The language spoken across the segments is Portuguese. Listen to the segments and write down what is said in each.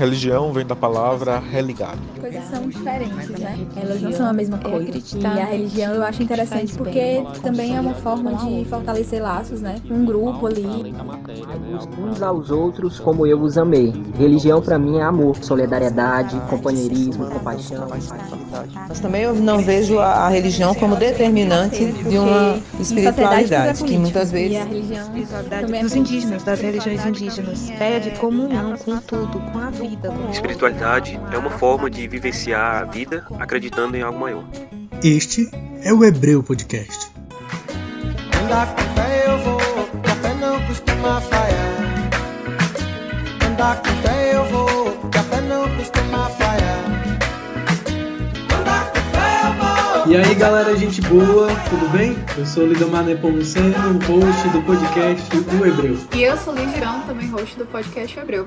Religião vem da palavra religado. Coisas são diferentes, né? Elas não são a mesma coisa. E a religião eu acho interessante porque também é uma forma de fortalecer laços, né? Um grupo ali. Uns aos outros como eu os amei. Religião pra mim é amor, solidariedade, companheirismo, compaixão. Mas também eu não vejo a religião como determinante de uma espiritualidade, que muitas vezes... E a religião também dos indígenas, das religiões indígenas, pede comunhão com tudo, com a vida. Espiritualidade é uma forma de vivenciar a vida acreditando em algo maior. Este é o Hebreu Podcast. Andar com fé eu vou, café não costuma falhar. Andar com fé eu vou, café não costuma falhar. Andar com fé eu vou. E aí galera, gente boa, tudo bem? Eu sou Lidomar Nepomuceno, host do podcast O Hebreu. E eu sou Liz Girão, também host do podcast Hebreu.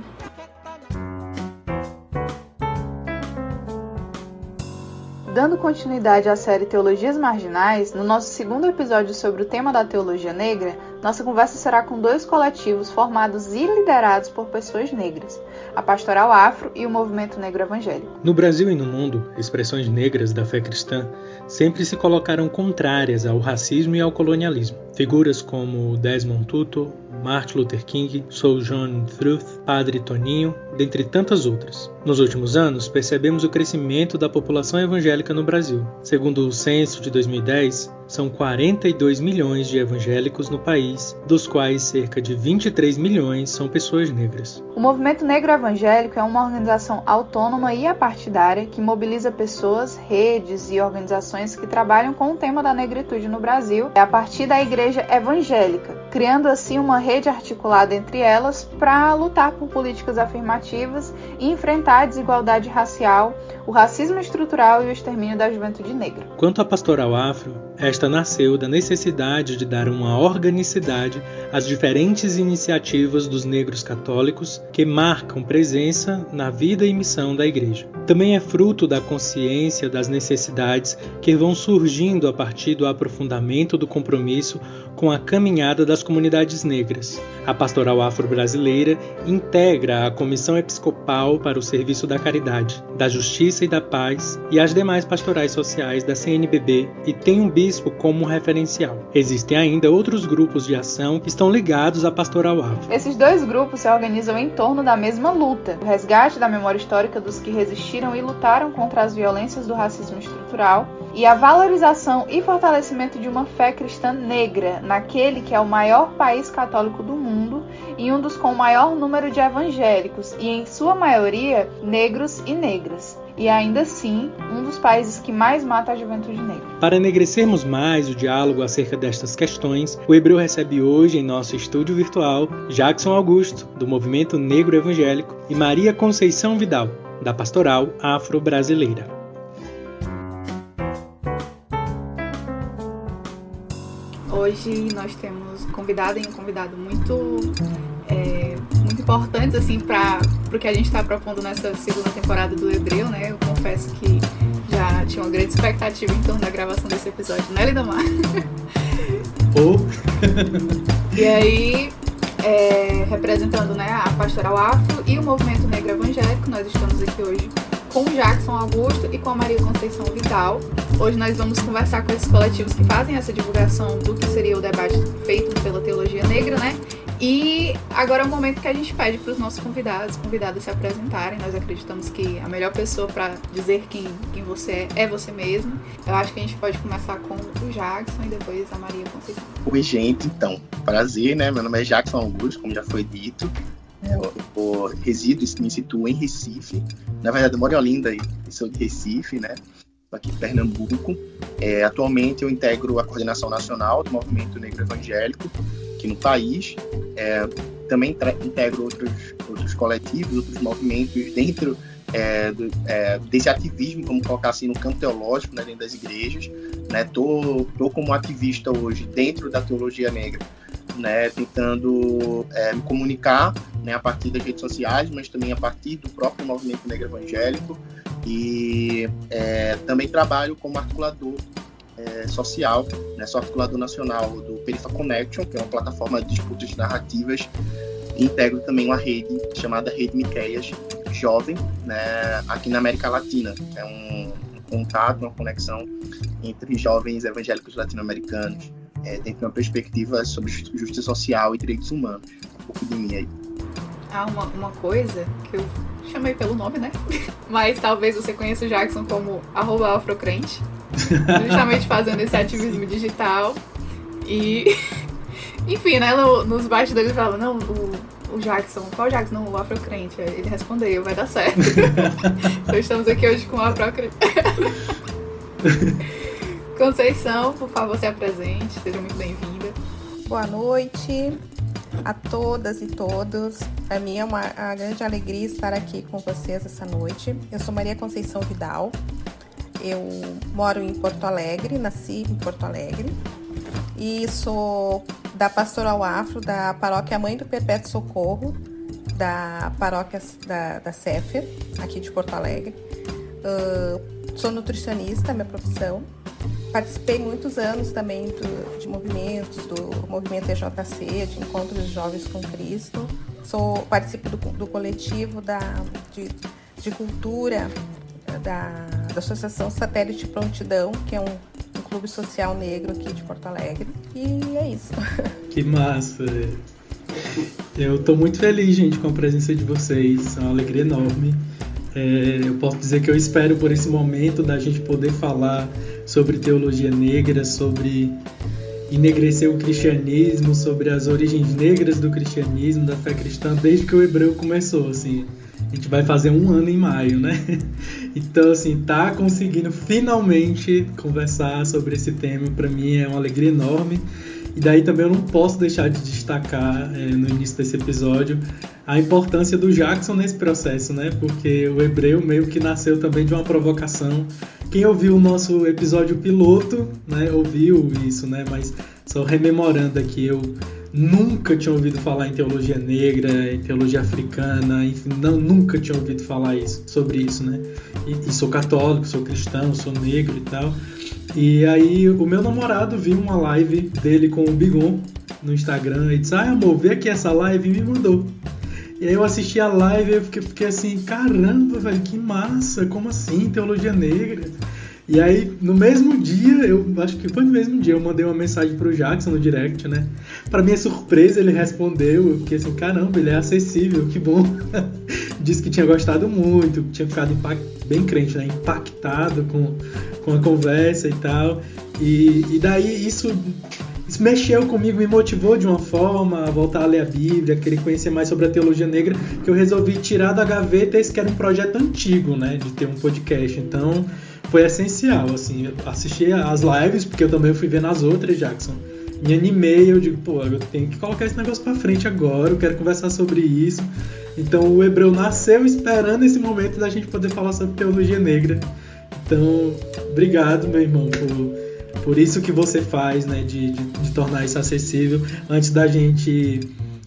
Dando continuidade à série Teologias Marginais, no nosso segundo episódio sobre o tema da teologia negra, nossa conversa será com dois coletivos formados e liderados por pessoas negras, a Pastoral Afro e o Movimento Negro Evangélico. No Brasil e no mundo, expressões negras da fé cristã sempre se colocaram contrárias ao racismo e ao colonialismo. Figuras como Desmond Tutu, Martin Luther King, Sojourner Truth, Padre Toninho, dentre tantas outras. Nos últimos anos, percebemos o crescimento da população evangélica no Brasil. Segundo o censo de 2010, são 42 milhões de evangélicos no país, dos quais cerca de 23 milhões são pessoas negras. O Movimento Negro Evangélico é uma organização autônoma e apartidária que mobiliza pessoas, redes e organizações que trabalham com o tema da negritude no Brasil a partir da igreja evangélica, criando assim uma rede articulada entre elas para lutar por políticas afirmativas e enfrentar a desigualdade racial, o racismo estrutural e o extermínio da juventude negra. Quanto à Pastoral Afro, esta nasceu da necessidade de dar uma organicidade às diferentes iniciativas dos negros católicos que marcam presença na vida e missão da Igreja. Também é fruto da consciência das necessidades que vão surgindo a partir do aprofundamento do compromisso com a caminhada das comunidades negras. A Pastoral Afro-Brasileira integra a Comissão Episcopal para o Serviço da Caridade, da Justiça e da Paz e as demais pastorais sociais da CNBB e tem um bispo como referencial. Existem ainda outros grupos de ação que estão ligados à Pastoral Afro. Esses dois grupos se organizam em torno da mesma luta, o resgate da memória histórica dos que resistiram e lutaram contra as violências do racismo estrutural e a valorização e fortalecimento de uma fé cristã negra naquele que é o maior país católico do mundo e um dos com o maior número de evangélicos e, em sua maioria, negros e negras. E ainda assim, um dos países que mais mata a juventude negra. Para enegrecermos mais o diálogo acerca destas questões, o Hebreu recebe hoje em nosso estúdio virtual Jackson Augusto, do Movimento Negro Evangélico, e Maria Conceição Vidal, da Pastoral Afro-Brasileira. Hoje nós temos convidada e um convidado muito importantes assim, para o que a gente está propondo nessa segunda temporada do Hebreu, né? Eu confesso que já tinha uma grande expectativa em torno da gravação desse episódio, né, Lidomar? E aí, representando, né, a Pastoral Afro e o Movimento Negro Evangélico, nós estamos aqui hoje com o Jackson Augusto e com a Maria Conceição Vidal. Hoje nós vamos conversar com esses coletivos que fazem essa divulgação do que seria o debate feito pela teologia negra, né? E agora é o momento que a gente pede para os nossos convidadas se apresentarem. Nós acreditamos que a melhor pessoa para dizer quem você é você mesmo. Eu acho que a gente pode começar com o Jackson e depois a Maria Conceição. Oi, gente, então, prazer, né? Meu nome é Jackson Augusto, como já foi dito. Eu resido e me situo em Recife. Na verdade, eu moro em Olinda e sou de Recife, né? Estou aqui em Pernambuco. Atualmente eu integro a coordenação nacional do Movimento Negro Evangélico aqui no país. Também integro outros coletivos, outros movimentos dentro desse ativismo, como colocar assim, no campo teológico, né, dentro das igrejas. Tô como ativista hoje dentro da teologia negra, né, tentando me comunicar, né, a partir das redes sociais, mas também a partir do próprio Movimento Negro Evangélico, e também trabalho como articulador social, né, sou articulador nacional do Perifa Connection, que é uma plataforma de disputas narrativas, e integro também uma rede chamada Rede Miqueias, jovem, né, aqui na América Latina. É um contato, uma conexão entre jovens evangélicos latino-americanos, dentro de uma perspectiva sobre justiça social e direitos humanos. Um pouco de mim aí. Uma coisa que eu chamei pelo nome, né? Mas talvez você conheça o Jackson como @afrocrente, justamente fazendo esse ativismo digital. E, enfim, né, nos bastidores ele falava, não, o Jackson, qual Jackson? Não, o afrocrente. Ele respondeu, vai dar certo. Então estamos aqui hoje com o afrocrente. Conceição, por favor, se apresente, seja muito bem-vinda. Boa noite a todas e todos. Para mim é uma grande alegria estar aqui com vocês essa noite. Eu sou Maria Conceição Vidal, eu moro em Porto Alegre, nasci em Porto Alegre e sou da Pastoral Afro, da Paróquia Mãe do Perpétuo Socorro, da Paróquia da Sefer, aqui de Porto Alegre. Sou nutricionista, minha profissão. Participei muitos anos também de movimentos, do movimento EJC, de Encontros de Jovens com Cristo. Participo do coletivo de cultura da Associação Satélite Prontidão, que é um clube social negro aqui de Porto Alegre. E é isso. Que massa! Eu estou muito feliz, gente, com a presença de vocês. É uma alegria enorme. Eu posso dizer que eu espero por esse momento da gente poder falar sobre teologia negra, sobre enegrecer o cristianismo, sobre as origens negras do cristianismo, da fé cristã, desde que o Hebreu começou, assim. A gente vai fazer 1 ano em maio, né? Então, assim, tá conseguindo finalmente conversar sobre esse tema, para mim é uma alegria enorme. E daí também eu não posso deixar de destacar, no início desse episódio, a importância do Jackson nesse processo, né? Porque o Hebreu meio que nasceu também de uma provocação. Quem ouviu o nosso episódio piloto, né, ouviu isso, né? Mas só rememorando aqui, eu nunca tinha ouvido falar em teologia negra, em teologia africana, enfim, nunca tinha ouvido falar sobre isso, né? E sou católico, sou cristão, sou negro e tal. E aí o meu namorado viu uma live dele com o Bigon no Instagram e disse, amor, vê aqui essa live, e me mandou. E aí eu assisti a live e eu fiquei assim, caramba, velho, que massa, como assim, teologia negra? E aí, no mesmo dia, eu acho que foi no mesmo dia, eu mandei uma mensagem pro Jackson no direct, né? Pra minha surpresa, ele respondeu, eu fiquei assim, caramba, ele é acessível, que bom. Disse que tinha gostado muito, que tinha ficado bem crente, né? Impactado com a conversa e tal. E daí isso mexeu comigo, me motivou de uma forma a voltar a ler a Bíblia, a querer conhecer mais sobre a teologia negra, que eu resolvi tirar da gaveta esse que era um projeto antigo, né? De ter um podcast. Então, foi essencial, assim, assistir as lives, porque eu também fui vendo as outras, Jackson. Me animei, eu digo, eu tenho que colocar esse negócio pra frente agora, eu quero conversar sobre isso. Então o Hebreu nasceu esperando esse momento da gente poder falar sobre teologia negra. Então, obrigado, meu irmão, por isso que você faz, né, de tornar isso acessível. Antes da gente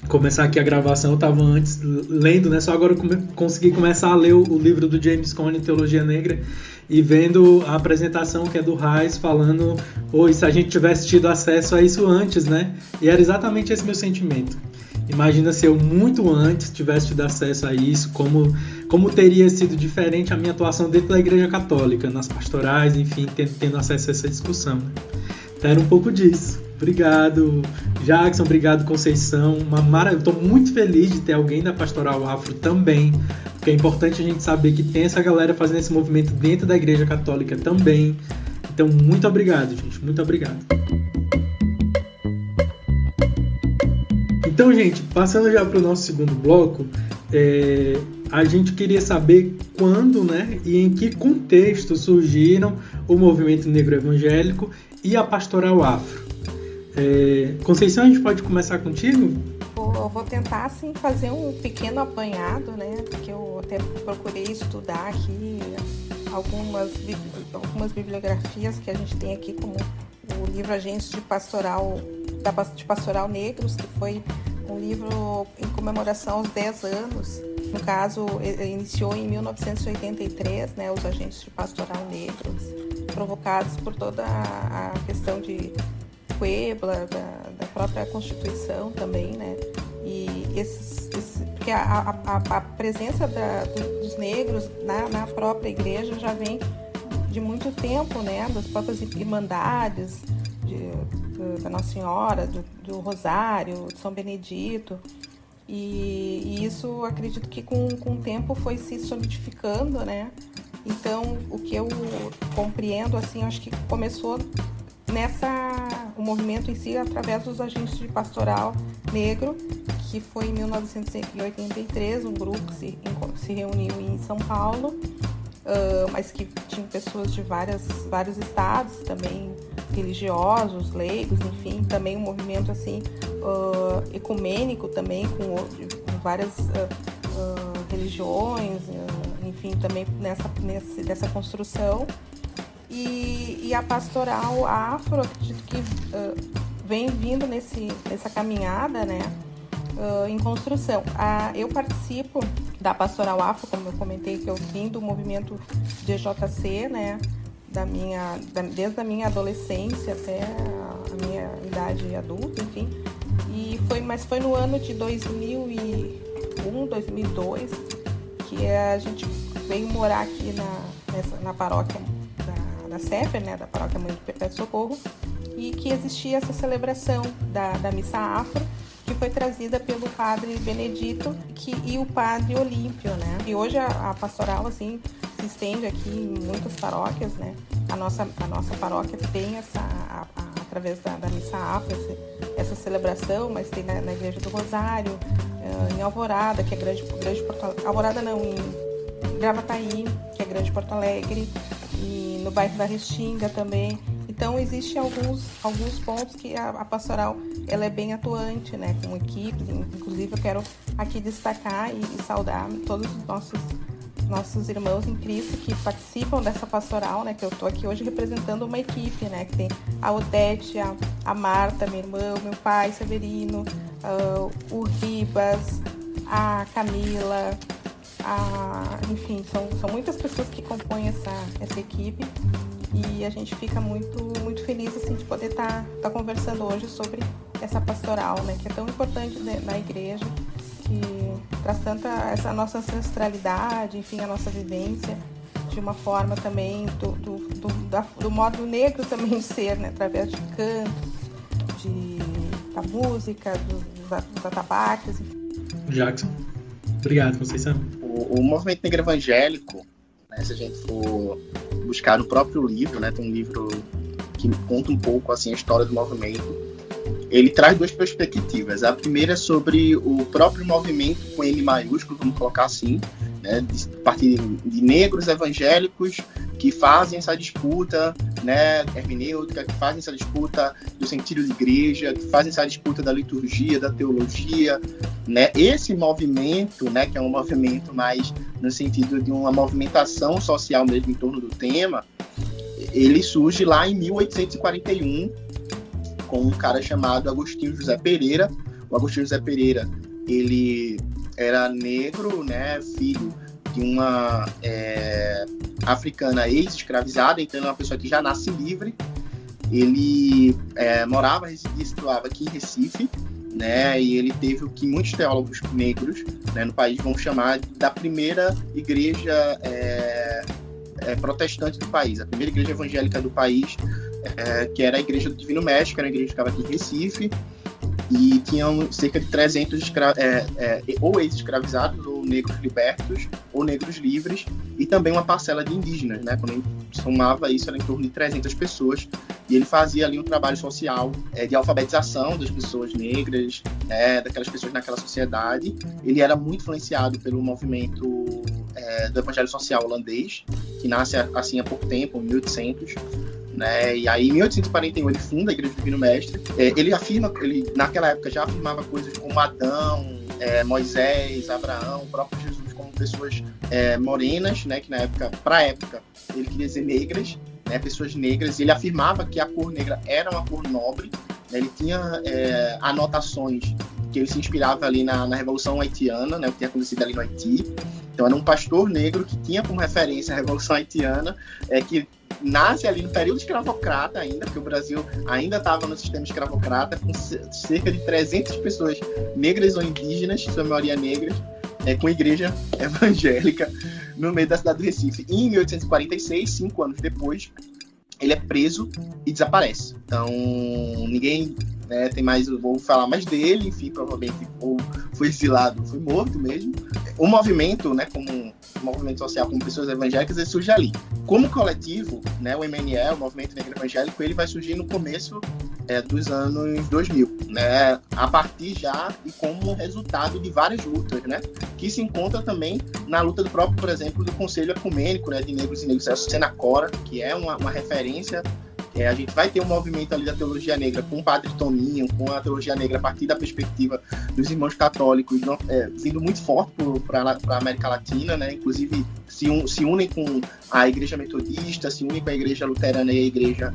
começar aqui a gravação, eu estava antes lendo, né, só agora eu consegui começar a ler o livro do James Cone, Teologia Negra, e vendo a apresentação que é do Reis falando, se a gente tivesse tido acesso a isso antes, né? E era exatamente esse meu sentimento. Imagina se eu muito antes tivesse tido acesso a isso, como teria sido diferente a minha atuação dentro da Igreja Católica, nas pastorais, enfim, tendo acesso a essa discussão. Então era um pouco disso. Obrigado, Jackson, obrigado, Conceição. Eu estou muito feliz de ter alguém da Pastoral Afro também, porque é importante a gente saber que tem essa galera fazendo esse movimento dentro da Igreja Católica também. Então, muito obrigado, gente, muito obrigado. Então, gente, passando já para o nosso segundo bloco, a gente queria saber quando, né, e em que contexto surgiram o movimento negro evangélico e a Pastoral Afro. Conceição, a gente pode começar contigo? Eu vou tentar, assim, fazer um pequeno apanhado, né? Porque eu até procurei estudar aqui algumas bibliografias que a gente tem aqui, como o livro Agentes de Pastoral Negros, que foi um livro em comemoração aos 10 anos. No caso, iniciou em 1983, né? Os Agentes de Pastoral Negros, provocados por toda a questão de Puebla, da própria Constituição também, né? E porque a presença dos negros na própria igreja já vem de muito tempo, né? Das próprias irmandades, da Nossa Senhora, do Rosário, de São Benedito. E isso, acredito que com o tempo foi se solidificando, né? Então, o que eu compreendo, assim, acho que começou o movimento em si através dos agentes de pastoral negro, que foi em 1983, um grupo que se reuniu em São Paulo, mas que tinha pessoas de vários estados, também religiosos, leigos, enfim, também um movimento assim ecumênico também, com várias religiões, enfim, também nessa construção. E a pastoral afro, acredito que vem vindo nessa caminhada, né, em construção. Eu participo da pastoral afro, como eu comentei, que eu vim do movimento DJC, né, desde a minha adolescência até a minha idade adulta, enfim. Mas foi no ano de 2001, 2002, que a gente veio morar aqui na paróquia da Sefer, né, da Paróquia Mãe do Perpétuo Socorro, e que existia essa celebração da Missa Afro, que foi trazida pelo padre Benedito e o padre Olímpio, né? E hoje a pastoral, assim, se estende aqui em muitas paróquias, né? A nossa paróquia tem através da Missa Afro, essa celebração, mas tem na Igreja do Rosário, em Alvorada, que é grande Porto Alegre. Alvorada não, em Gravataí, que é grande Porto Alegre, e no bairro da Restinga também. Então, existem alguns pontos que a pastoral ela é bem atuante, né, com equipes. Inclusive, eu quero aqui destacar e saudar todos os nossos irmãos em Cristo que participam dessa pastoral, né, que eu estou aqui hoje representando uma equipe, né, que tem a Odete, a Marta, minha irmã, o meu pai, Severino, o Ribas, a Camila, enfim, são muitas pessoas que compõem essa equipe. E a gente fica muito, muito feliz assim, de poder estar conversando hoje sobre essa pastoral, né, que é tão importante na igreja, que traz tanta essa nossa ancestralidade, enfim, a nossa vivência, de uma forma também do modo negro também de ser, né, através de cantos, da música, dos atabaques. Jackson. Obrigado, Conceição. O movimento negro evangélico, né, se a gente for buscar no próprio livro, né, tem um livro que conta um pouco assim, a história do movimento. Ele traz duas perspectivas. A primeira é sobre o próprio movimento, com M maiúsculo, vamos colocar assim, né, a partir de negros evangélicos que fazem essa disputa, né, hermenêutica, que fazem essa disputa do sentido de igreja, que fazem essa disputa da liturgia, da teologia, né. Esse movimento, né, que é um movimento mais no sentido de uma movimentação social mesmo em torno do tema, ele surge lá em 1841 com um cara chamado Agostinho José Pereira. O Agostinho José Pereira, ele era negro, né, filho de uma africana ex-escravizada, então é uma pessoa que já nasce livre. Ele morava, residia, situava aqui em Recife, né, e ele teve o que muitos teólogos negros, né, no país vão chamar da primeira igreja protestante do país, a primeira igreja evangélica do país, que era a Igreja do Divino Mestre, que era a igreja que ficava aqui em Recife, e tinham cerca de 300 ou ex-escravizados, ou negros libertos, ou negros livres, e também uma parcela de indígenas, né? Quando a gente somava isso, era em torno de 300 pessoas, e ele fazia ali um trabalho social de alfabetização das pessoas negras, daquelas pessoas naquela sociedade. Ele era muito influenciado pelo movimento do Evangelho Social holandês, que nasce assim há pouco tempo, em 1800, né? E aí, em 1841, ele funda a Igreja do Divino Mestre. Ele naquela época já afirmava coisas como Adão, Moisés, Abraão, o próprio Jesus, como pessoas morenas, né? Que para a época, ele queria dizer negras, né? Pessoas negras. E ele afirmava que a cor negra era uma cor nobre, né? Ele tinha anotações que ele se inspirava ali na Revolução Haitiana, né? O que tinha acontecido ali no Haiti. Então, era um pastor negro que tinha como referência a Revolução Haitiana, que nasce ali no período escravocrata ainda, porque o Brasil ainda estava no sistema escravocrata, com cerca de 300 pessoas negras ou indígenas, sua maioria negras, com a igreja evangélica no meio da cidade do Recife. E em 1846, 5 anos depois, ele é preso e desaparece. Então, ninguém tem mais, eu vou falar mais dele, enfim, provavelmente ou foi exilado, foi morto mesmo. O movimento, como um movimento social com pessoas evangélicas, ele surge ali. Como coletivo, o MNE, o Movimento Negro Evangélico, ele vai surgir no começo dos anos 2000, a partir já e como resultado de várias lutas, que se encontra também na luta do próprio, por exemplo, do Conselho Ecumênico, de Negros e Negros, a Senacora, que é uma referência. A gente vai ter um movimento ali da teologia negra com o Padre Toninho, com a teologia negra a partir da perspectiva dos irmãos católicos, vindo muito forte para a América Latina, inclusive se unem com a Igreja Metodista, se unem com a Igreja Luterana e a Igreja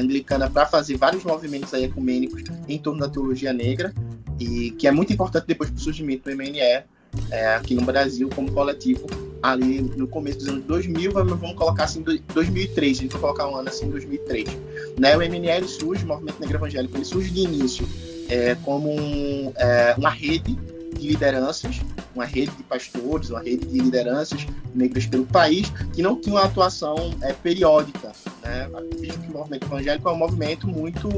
Anglicana para fazer vários movimentos aí ecumênicos em torno da teologia negra, e que é muito importante depois do surgimento do MNE aqui no Brasil como coletivo, ali no começo dos anos 2000, vamos colocar assim 2003, a gente vai colocar um ano assim 2003, o MNE ele surge, o Movimento Negro Evangélico, ele surge de início como uma rede de lideranças, uma rede de pastores, uma rede de lideranças negras pelo país, que não tinha uma atuação periódica, visto que o movimento evangélico é um movimento muito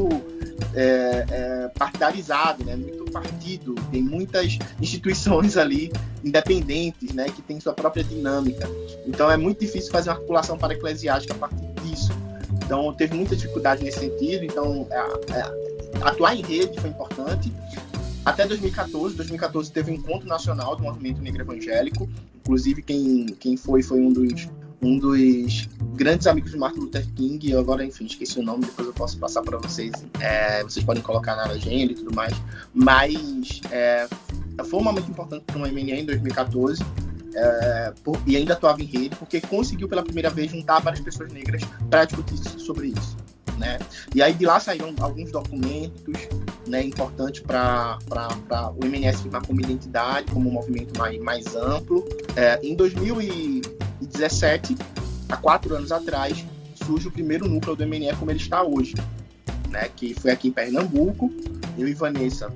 partidarizado, muito partido, tem muitas instituições ali independentes, que tem sua própria dinâmica. Então é muito difícil fazer uma articulação para-eclesiástica a partir disso. Então teve muita dificuldade nesse sentido. Então atuar em rede foi importante. Até 2014 teve um encontro nacional do movimento negro evangélico. Inclusive quem foi um dos grandes amigos de Martin Luther King. Eu agora, enfim, esqueci o nome, depois eu posso passar para vocês. Vocês podem colocar na legenda e tudo mais. Mas foi um momento importante para o MNE em 2014. E ainda atuava em rede, porque conseguiu pela primeira vez juntar várias pessoas negras para discutir sobre isso. E aí de lá saíram alguns documentos importantes para o MNE se firmar como identidade, como um movimento mais amplo. Em 2017, há 4 anos atrás, surge o primeiro núcleo do MNE como ele está hoje, que foi aqui em Pernambuco. Eu e Vanessa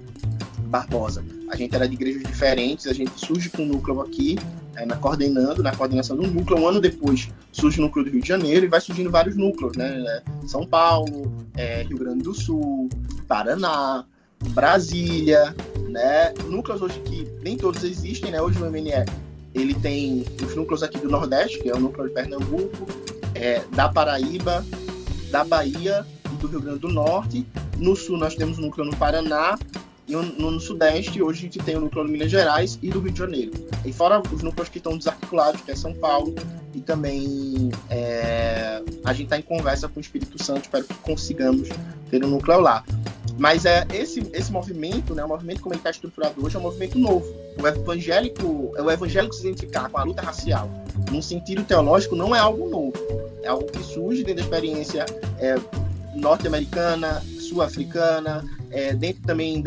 Barbosa, a gente era de igrejas diferentes, a gente surge com um núcleo aqui, na coordenação do núcleo. Um ano depois surge o núcleo do Rio de Janeiro e vai surgindo vários núcleos, São Paulo, Rio Grande do Sul, Paraná, Brasília, núcleos hoje que nem todos existem, hoje o MNE ele tem os núcleos aqui do Nordeste, que é o núcleo de Pernambuco, da Paraíba, da Bahia e do Rio Grande do Norte. No Sul nós temos um núcleo no Paraná, e no Sudeste hoje a gente tem o núcleo de Minas Gerais e do Rio de Janeiro. E fora os núcleos que estão desarticulados, que é São Paulo, e também a gente está em conversa com o Espírito Santo, espero que consigamos ter um núcleo lá. Mas esse movimento, o movimento como ele está estruturado hoje, é um movimento novo. O evangélico se identificar com a luta racial, num sentido teológico, não é algo novo. É algo que surge dentro da experiência norte-americana, sul-africana, dentro também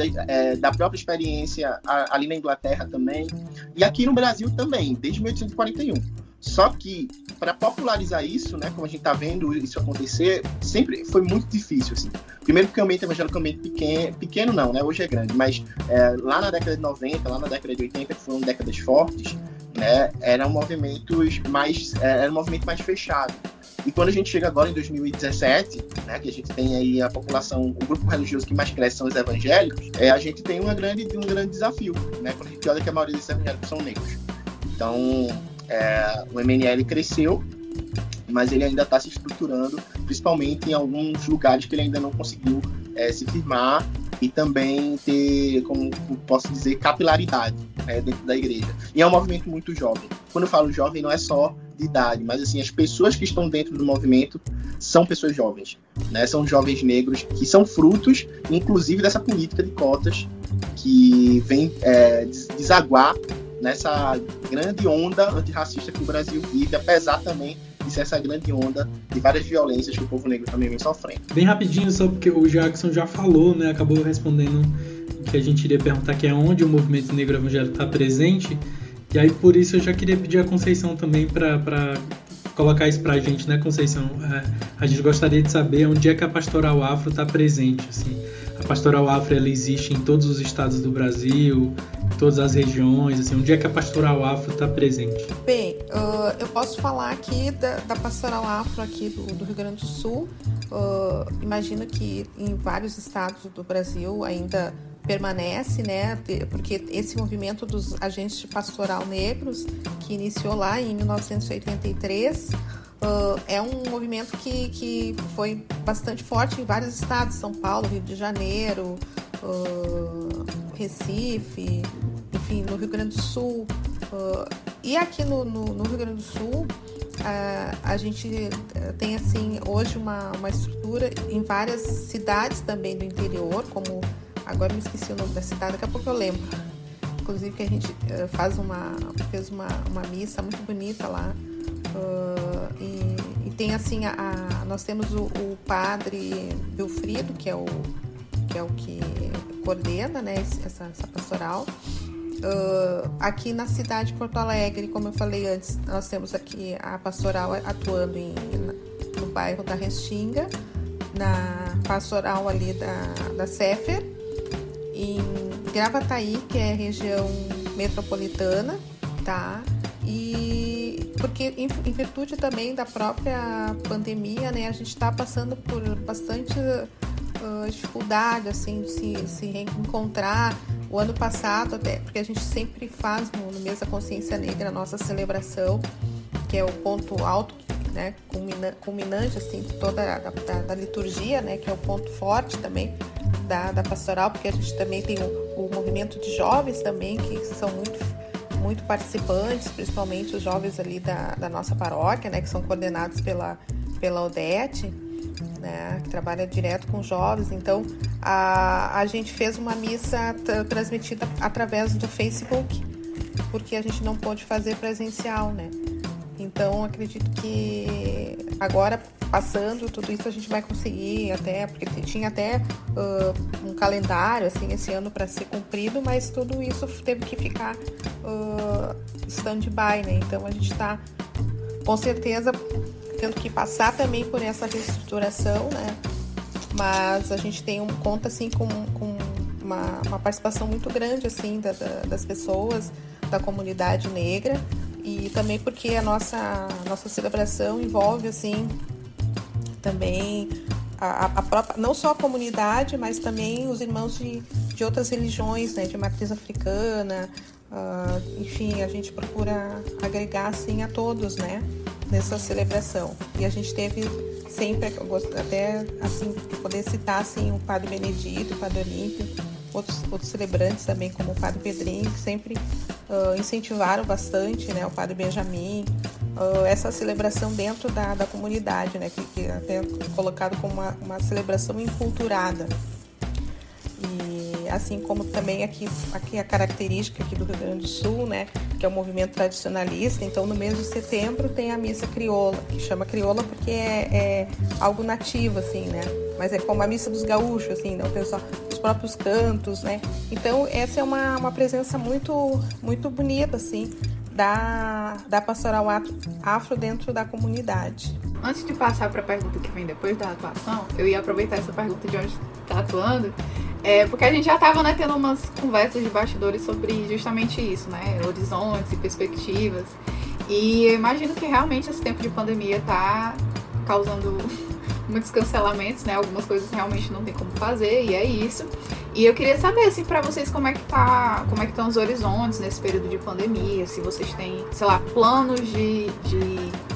da própria experiência ali na Inglaterra também, e aqui no Brasil também, desde 1841. Só que, para popularizar isso, como a gente está vendo isso acontecer, sempre foi muito difícil, assim. Primeiro porque o ambiente evangélico é um ambiente pequeno não, hoje é grande, mas lá na década de 90, lá na década de 80, que foram décadas fortes, era um movimento mais fechado. E quando a gente chega agora em 2017, que a gente tem aí a população, o grupo religioso que mais cresce são os evangélicos, a gente tem um grande desafio, quando a gente olha que a maioria desses evangélicos são negros. Então, o MNL cresceu, mas ele ainda está se estruturando, principalmente em alguns lugares que ele ainda não conseguiu se firmar e também ter, como posso dizer, capilaridade dentro da igreja. E é um movimento muito jovem. Quando eu falo jovem, não é só de idade, mas assim, as pessoas que estão dentro do movimento são pessoas jovens, são jovens negros que são frutos, inclusive, dessa política de cotas que vem desaguar nessa grande onda antirracista que o Brasil vive, apesar também de ser essa grande onda de várias violências que o povo negro também vem sofrendo. Bem rapidinho, só porque o Jackson já falou, acabou respondendo que a gente iria perguntar, que é onde o movimento negro evangélico está presente, e aí por isso eu já queria pedir a Conceição também para colocar isso pra gente, Conceição? A gente gostaria de saber onde é que a Pastoral Afro está presente, assim. A Pastoral Afro, ela existe em todos os estados do Brasil, todas as regiões, assim, onde é que a Pastoral Afro está presente? Bem, eu posso falar aqui da Pastoral Afro aqui do Rio Grande do Sul. Imagino que em vários estados do Brasil ainda permanece, né? Porque esse movimento dos agentes de pastoral negros, que iniciou lá em 1983, é um movimento que foi bastante forte em vários estados, São Paulo, Rio de Janeiro, Recife, enfim, no Rio Grande do Sul. E aqui no Rio Grande do Sul, a gente tem assim hoje uma estrutura em várias cidades também do interior, como agora me esqueci o nome da cidade, daqui a pouco eu lembro. Inclusive que a gente fez uma missa muito bonita lá. E tem assim, nós temos o padre Wilfrido, que é o que coordena, né, essa pastoral. Aqui na cidade de Porto Alegre, como eu falei antes, nós temos aqui a pastoral atuando no bairro da Restinga, na pastoral ali da Sefer, em Gravataí, que é região metropolitana, tá? E porque em virtude também da própria pandemia, né, a gente está passando por bastante dificuldade, assim, de se reencontrar. O ano passado, até, porque a gente sempre faz no mês da consciência negra a nossa celebração, que é o ponto alto, né, culminante, assim, toda da liturgia, né, que é o ponto forte também da pastoral, porque a gente também tem o movimento de jovens também, que são muito participantes, principalmente os jovens ali da nossa paróquia, né, que são coordenados pela Odete, né, que trabalha direto com jovens. Então a gente fez uma missa transmitida através do Facebook, porque a gente não pôde fazer presencial, né? Então acredito que agora, passando tudo isso, a gente vai conseguir, até porque tinha até um calendário assim esse ano para ser cumprido, mas tudo isso teve que ficar stand-by, né? Então a gente está com certeza tendo que passar também por essa reestruturação, né? Mas a gente conta assim com uma participação muito grande assim das pessoas da comunidade negra, e também porque a nossa celebração envolve assim também a própria, não só a comunidade, mas também os irmãos de outras religiões, né, de matriz africana. Enfim, a gente procura agregar assim a todos, né, nessa celebração. E a gente teve sempre, eu gosto até assim poder citar assim o Padre Benedito, o Padre Olímpio, outros celebrantes também, como o Padre Pedrinho, que sempre incentivaram bastante, né, o Padre Benjamin, essa celebração dentro da comunidade, né, que é até colocado como uma celebração enculturada. E assim como também aqui a característica aqui do Rio Grande do Sul, né, que é o movimento tradicionalista. Então no mês de setembro tem a missa crioula, que chama crioula porque é algo nativo, assim, né, mas é como a missa dos gaúchos, assim, né, os próprios cantos, né. Então essa é uma presença muito, muito bonita, assim, da pastoral afro dentro da comunidade. Antes de passar para a pergunta que vem depois da atuação, eu ia aproveitar essa pergunta de onde está atuando, porque a gente já estava, né, tendo umas conversas de bastidores sobre justamente isso, né, horizontes e perspectivas, e eu imagino que realmente esse tempo de pandemia está causando muitos cancelamentos, né, algumas coisas realmente não tem como fazer, e é isso. E eu queria saber, assim, pra vocês como é que estão os horizontes nesse período de pandemia, se vocês têm, sei lá, planos de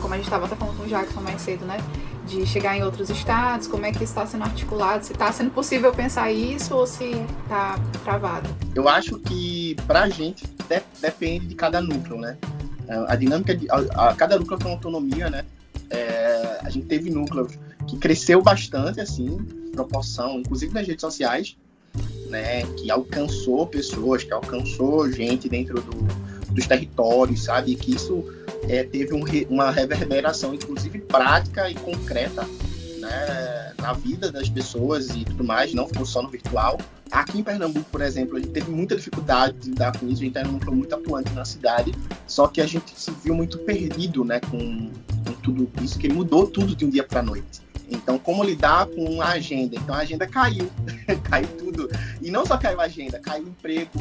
como a gente estava até falando com o Jackson mais cedo, né, de chegar em outros estados, como é que está sendo articulado, se está sendo possível pensar isso ou se está travado. Eu acho que pra gente depende de cada núcleo, né, a dinâmica cada núcleo tem uma autonomia, né, a gente teve núcleos que cresceu bastante, assim, proporção, inclusive nas redes sociais, né, que alcançou pessoas, que alcançou gente dentro dos territórios, sabe, que isso teve uma reverberação, inclusive prática e concreta, né, na vida das pessoas e tudo mais, não ficou só no virtual. Aqui em Pernambuco, por exemplo, a gente teve muita dificuldade de lidar com isso, a gente era um núcleo muito atuante na cidade, só que a gente se viu muito perdido, né, com tudo isso, que mudou tudo de um dia para a noite. Então, como lidar com a agenda? Então, a agenda caiu, caiu tudo. E não só caiu a agenda, caiu o emprego,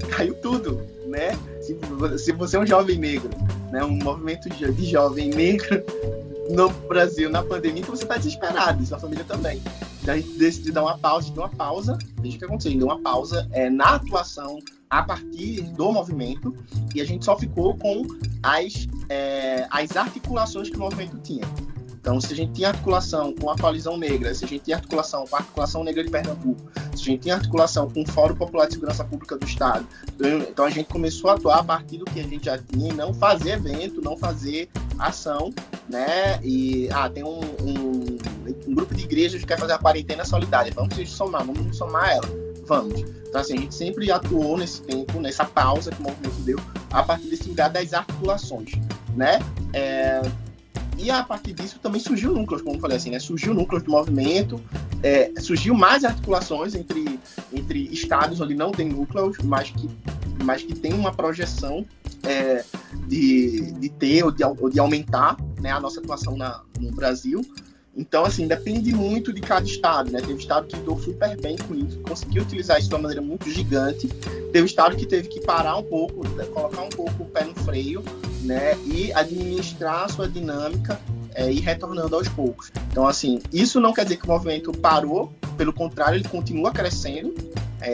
caiu tudo, né? Se você é um jovem negro, né, um movimento de jovem negro no Brasil, na pandemia, então você está desesperado, e sua família também. Então a gente decidiu dar uma pausa, desde que aconteceu, deu uma pausa na atuação a partir do movimento, e a gente só ficou com as articulações que o movimento tinha. Então, se a gente tinha articulação com a Coalizão Negra, se a gente tinha articulação com a Articulação Negra de Pernambuco, se a gente tinha articulação com o Fórum Popular de Segurança Pública do Estado, então a gente começou a atuar a partir do que a gente já tinha e não fazer evento, não fazer ação, né? E tem um grupo de igrejas que quer fazer a quarentena solidária, vamos nos somar ela, vamos. Então, assim, a gente sempre atuou nesse tempo, nessa pausa que o movimento deu, a partir desse lugar das articulações, né? E a partir disso também surgiu núcleos, como eu falei assim, né? Surgiu núcleos do movimento, surgiu mais articulações entre estados onde não tem núcleos, mas que tem uma projeção de ter ou de aumentar, né, a nossa atuação no Brasil. Então, assim, depende muito de cada estado, né? Teve estado que lidou super bem com isso, conseguiu utilizar isso de uma maneira muito gigante. Teve estado que teve que parar um pouco, colocar um pouco o pé no freio, né? E administrar a sua dinâmica e ir retornando aos poucos. Então, assim, isso não quer dizer que o movimento parou, pelo contrário, ele continua crescendo.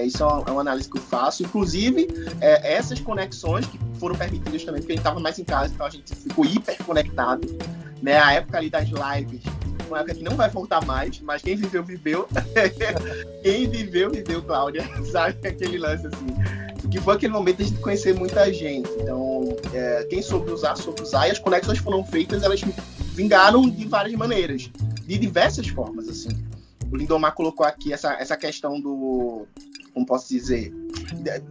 Isso é uma análise que eu faço. Inclusive, essas conexões que foram permitidas também, porque a gente estava mais em casa, então a gente ficou hiper conectado, né? A época ali das lives, uma época que não vai voltar mais, mas quem viveu, viveu. Quem viveu, Cláudia, sabe? Aquele lance assim. Que foi aquele momento de a gente conhecer muita gente. Então, quem soube usar, e as conexões foram feitas, elas vingaram de várias maneiras, de diversas formas, assim. O Lindomar colocou aqui essa questão do, como posso dizer,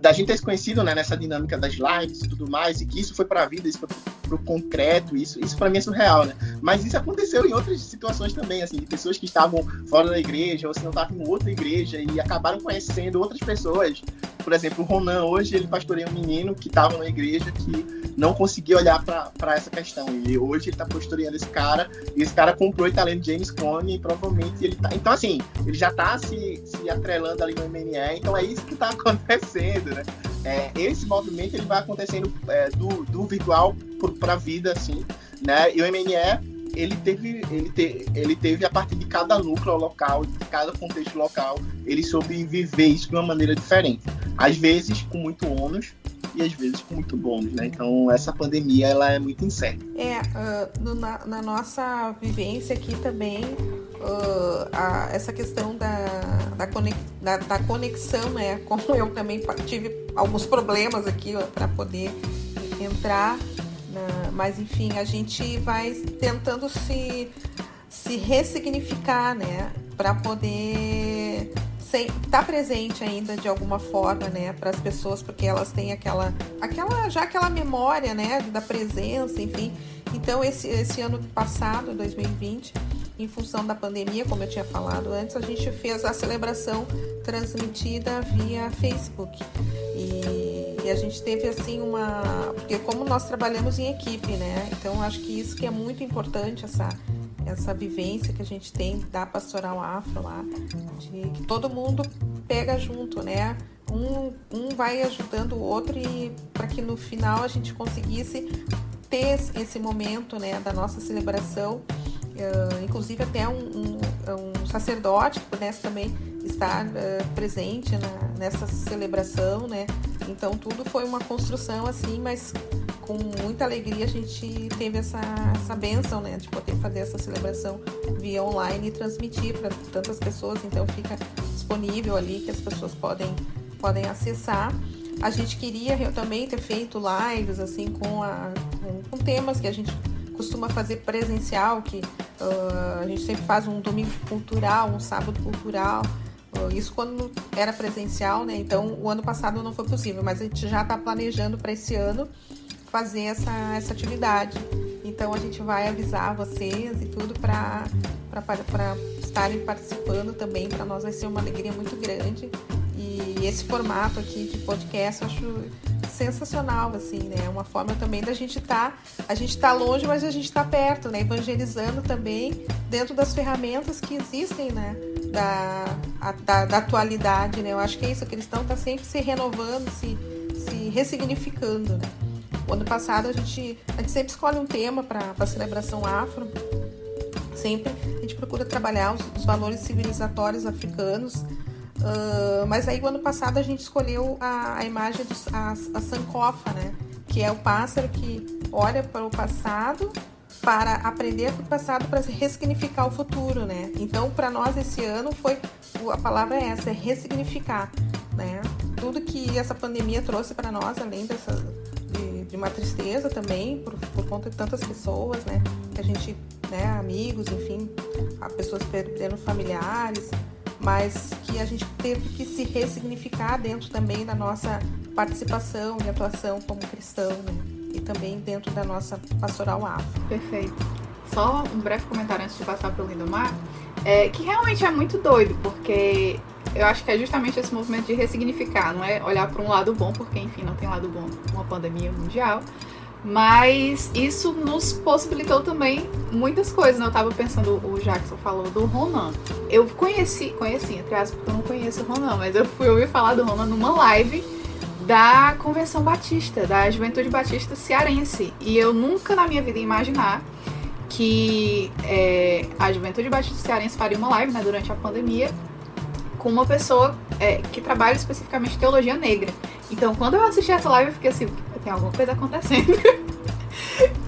da gente ter se conhecido, né, nessa dinâmica das lives e tudo mais, e que isso foi para a vida, isso foi pro concreto, isso para mim é surreal, né? Mas isso aconteceu em outras situações também, assim, de pessoas que estavam fora da igreja, ou se não estavam em outra igreja, e acabaram conhecendo outras pessoas. Por exemplo, o Ronan, hoje, ele pastoreia um menino que estava na igreja que não conseguia olhar para essa questão. E hoje ele está pastoreando esse cara, e esse cara comprou e está lendo James Cone, e provavelmente ele tá... Então, assim, ele já está se atrelando ali no MNE, então é isso que está acontecendo, né? Esse movimento, ele vai acontecendo do virtual para a vida, assim, né? E o MNE, ele teve a partir de cada núcleo local, de cada contexto local, ele soube viver isso de uma maneira diferente. Às vezes com muito ônus e às vezes com muito bônus, né? Então essa pandemia, ela é muito incerta. Na nossa vivência aqui também, essa questão da conexão, né? Como eu também tive alguns problemas aqui para poder entrar, mas enfim, a gente vai tentando se ressignificar, né, para poder estar presente ainda de alguma forma, né, para as pessoas, porque elas têm aquela memória, né, da presença, enfim. Então esse ano passado, 2020, em função da pandemia, como eu tinha falado antes, a gente fez a celebração transmitida via Facebook. E a gente teve assim porque como nós trabalhamos em equipe, né? Então acho que isso que é muito importante, essa vivência que a gente tem da Pastoral Afro lá, de que todo mundo pega junto, né? Um vai ajudando o outro, e para que no final a gente conseguisse ter esse momento, né, da nossa celebração, inclusive até um sacerdote que pudesse também estar presente nessa celebração, né? Então tudo foi uma construção assim, mas com muita alegria a gente teve essa bênção, né, de poder fazer essa celebração via online e transmitir para tantas pessoas. Então fica disponível ali, que as pessoas podem acessar. A gente queria também ter feito lives assim com temas que a gente costuma fazer presencial, que a gente sempre faz um domingo cultural, um sábado cultural, isso quando era presencial, né? Então o ano passado não foi possível, mas a gente já está planejando para esse ano fazer essa atividade. Então a gente vai avisar vocês e tudo para estarem participando também. Para nós vai ser uma alegria muito grande. E esse formato aqui de podcast eu acho sensacional, assim, né? É uma forma também da gente a gente tá longe, mas a gente tá perto, né? Evangelizando também dentro das ferramentas que existem, né? Da atualidade, né? Eu acho que é isso, que eles estão sempre se renovando, ressignificando, né? O ano passado a gente sempre escolhe um tema para a celebração afro. Sempre a gente procura trabalhar os valores civilizatórios africanos. Mas aí o ano passado a gente escolheu a imagem a sankofa, né? Que é o pássaro que olha para o passado para aprender com o passado, para ressignificar o futuro, né? Então, para nós esse ano a palavra é essa, é ressignificar, né? Tudo que essa pandemia trouxe para nós, além de uma tristeza também, por conta de tantas pessoas, né? Que a gente, né, amigos, enfim, pessoas perdendo familiares, mas que a gente teve que se ressignificar dentro também da nossa participação e atuação como cristão, né? E também dentro da nossa pastoral afro. Perfeito. Só um breve comentário antes de passar para o Lindomar, que realmente é muito doido, porque eu acho que é justamente esse movimento de ressignificar, não é olhar para um lado bom, porque enfim, não tem lado bom uma pandemia mundial, mas isso nos possibilitou também muitas coisas, né? Eu tava pensando, o Jackson falou do Ronan. Eu conheci, entre aspas, porque eu não conheço o Ronan, mas eu fui ouvir falar do Ronan numa live da Convenção Batista, da Juventude Batista Cearense. E eu nunca na minha vida ia imaginar que a Juventude Batista Cearense faria uma live, né, durante a pandemia, com uma pessoa que trabalha especificamente teologia negra. Então, quando eu assisti essa live, eu fiquei assim, tem alguma coisa acontecendo.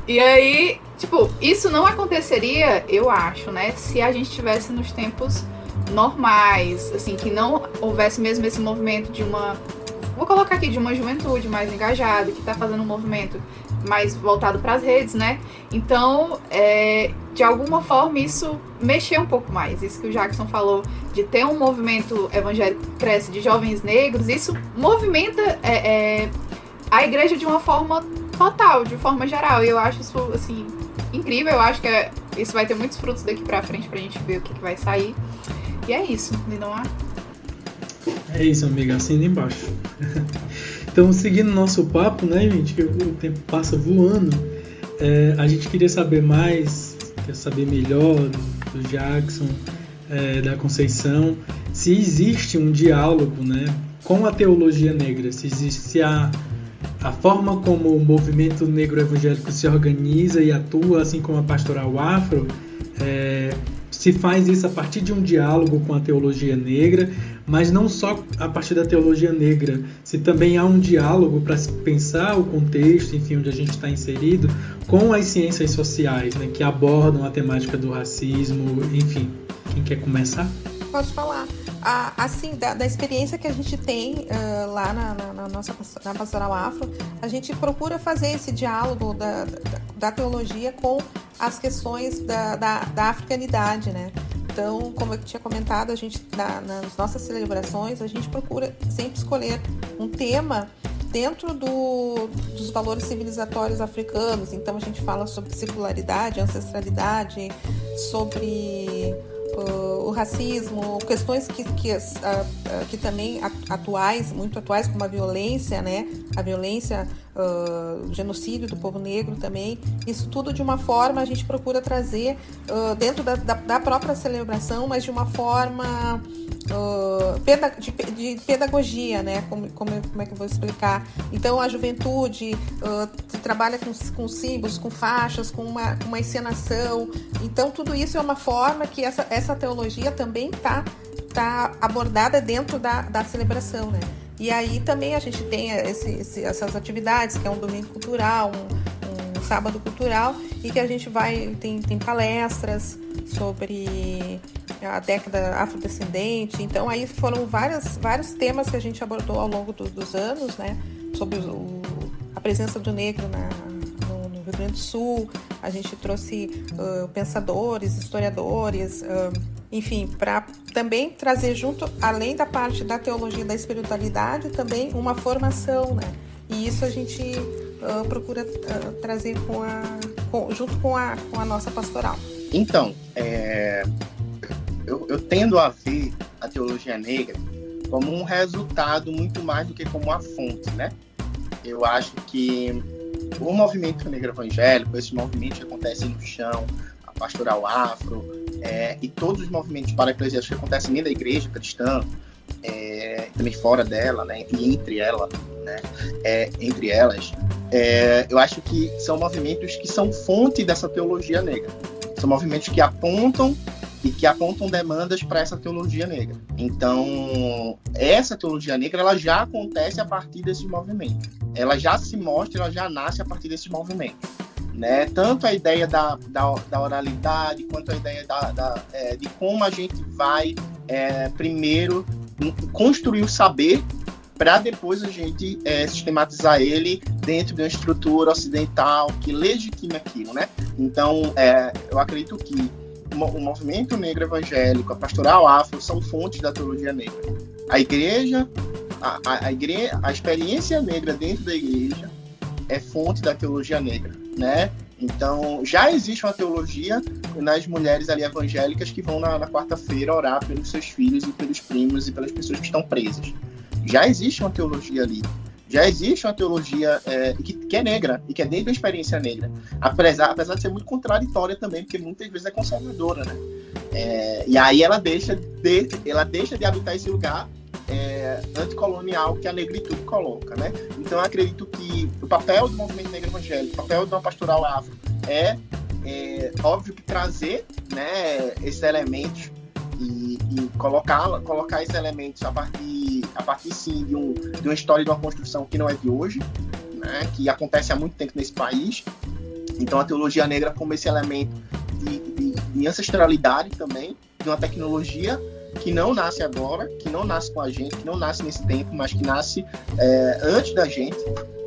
E aí, tipo, isso não aconteceria, eu acho, né, se a gente estivesse nos tempos normais, assim, que não houvesse mesmo esse movimento de vou colocar aqui, de uma juventude mais engajada, que está fazendo um movimento mais voltado para as redes, né? Então, de alguma forma, isso mexeu um pouco mais. Isso que o Jackson falou, de ter um movimento evangélico que cresce de jovens negros, isso movimenta a igreja de uma forma total, de forma geral. E eu acho isso, assim, incrível. Eu acho que isso vai ter muitos frutos daqui para frente pra gente ver o que vai sair. E é isso, Lindomar. É isso, amiga, assina embaixo. Então, seguindo nosso papo, né, gente, que o tempo passa voando, a gente queria saber mais, quer saber melhor do Jackson, da Conceição, se existe um diálogo, né, com a teologia negra, se existe a forma como o movimento negro evangélico se organiza e atua, assim como a pastoral afro, se faz isso a partir de um diálogo com a teologia negra, mas não só a partir da teologia negra, se também há um diálogo para se pensar o contexto, enfim, onde a gente está inserido, com as ciências sociais, né, que abordam a temática do racismo, enfim. Quem quer começar? Posso falar. Assim, da experiência que a gente tem lá na Pastoral Afro, a gente procura fazer esse diálogo da teologia com as questões da africanidade, né? Então, como eu tinha comentado, a gente nas nossas celebrações, a gente procura sempre escolher um tema dentro dos valores civilizatórios africanos. Então, a gente fala sobre secularidade, ancestralidade, sobre o racismo, questões que também muito atuais, como a violência, né? A violência, o genocídio do povo negro também. Isso tudo de uma forma a gente procura trazer dentro da própria celebração, mas de uma forma de pedagogia, né? Como é que eu vou explicar? Então, a juventude trabalha com símbolos, com faixas, com uma encenação. Então, tudo isso é uma forma que essa teologia também tá abordada dentro da celebração, né? E aí também a gente tem essas atividades, que é um domingo cultural, um sábado cultural, e que a gente tem palestras sobre a década afrodescendente. Então aí foram vários temas que a gente abordou ao longo dos anos, né? Sobre a presença do negro no Rio Grande do Sul. A gente trouxe pensadores, historiadores, enfim, para também trazer junto, além da parte da teologia e da espiritualidade, também uma formação, né? E isso a gente procura trazer junto com a nossa pastoral. Então, eu tendo a ver a teologia negra como um resultado muito mais do que como uma fonte, né? Eu acho que o movimento negro evangélico, esses movimentos que acontecem no chão, a pastoral afro, e todos os movimentos para-eclesiásticos que acontecem dentro da igreja cristã, também fora dela, né, e entre ela, né? Entre elas, eu acho que são movimentos que são fonte dessa teologia negra. São movimentos que apontam demandas para essa teologia negra. Então, essa teologia negra, ela já acontece a partir desses movimentos. Ela já se mostra, ela já nasce a partir desses movimentos. Né? Tanto a ideia da oralidade, quanto a ideia de como a gente vai, primeiro, construir o saber para depois a gente sistematizar ele dentro de uma estrutura ocidental que legitime aquilo, né? Então, eu acredito que o movimento negro evangélico, a pastoral afro, são fontes da teologia negra. A igreja, a experiência negra dentro da igreja é fonte da teologia negra, né? Então, já existe uma teologia nas mulheres ali evangélicas que vão na quarta-feira orar pelos seus filhos e pelos primos e pelas pessoas que estão presas. Já existe uma teologia ali. Já existe uma teologia que é negra e que é dentro da experiência negra. Apesar de ser muito contraditória também, porque muitas vezes é conservadora, né? E aí ela deixa de habitar esse lugar anticolonial que a negritude coloca, né? Então eu acredito que o papel do movimento negro evangélico, o papel de uma pastoral afro é óbvio que trazer, né, esses elementos e colocar esses elementos a partir sim de uma história, de uma construção que não é de hoje, né, que acontece há muito tempo nesse país. Então a teologia negra como esse elemento de ancestralidade também, de uma tecnologia que não nasce agora, que não nasce com a gente, que não nasce nesse tempo, mas que nasce antes da gente,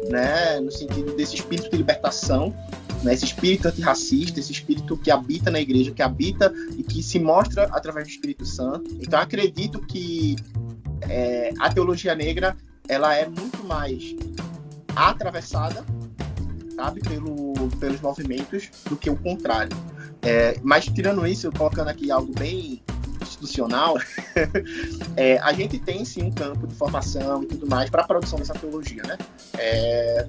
né, no sentido desse espírito de libertação, né, esse espírito antirracista, esse espírito que habita na igreja, que habita e que se mostra através do Espírito Santo. Então acredito que a teologia negra ela é muito mais atravessada, sabe, pelos movimentos do que o contrário. Mas tirando isso, colocando aqui algo bem institucional, a gente tem sim um campo de formação e tudo mais para a produção dessa teologia, né?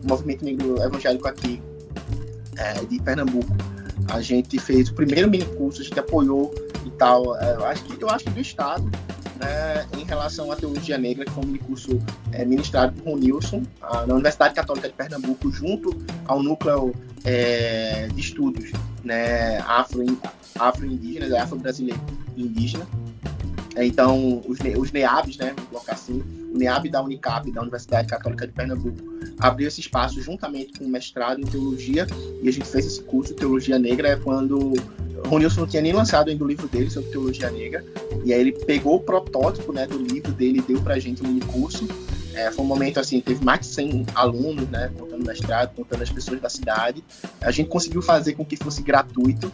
O movimento negro evangélico aqui de Pernambuco, a gente fez o primeiro mini curso, a gente apoiou e tal, eu acho que do estado, né, em relação à teologia negra, que foi um mini curso ministrado por Ronilson na Universidade Católica de Pernambuco, junto ao núcleo de estudos, né, afro-indígenas, afro-brasileiro e indígena. Então, os NEABs, né, vou colocar assim, o NEAB da Unicap, da Universidade Católica de Pernambuco, abriu esse espaço juntamente com o mestrado em teologia, e a gente fez esse curso de teologia negra quando o Ronilson não tinha nem lançado ainda o livro dele sobre teologia negra, e aí ele pegou o protótipo, né, do livro dele e deu pra gente um mini curso. Foi um momento assim, teve mais de 100 alunos, né, contando o mestrado, contando as pessoas da cidade. A gente conseguiu fazer com que fosse gratuito.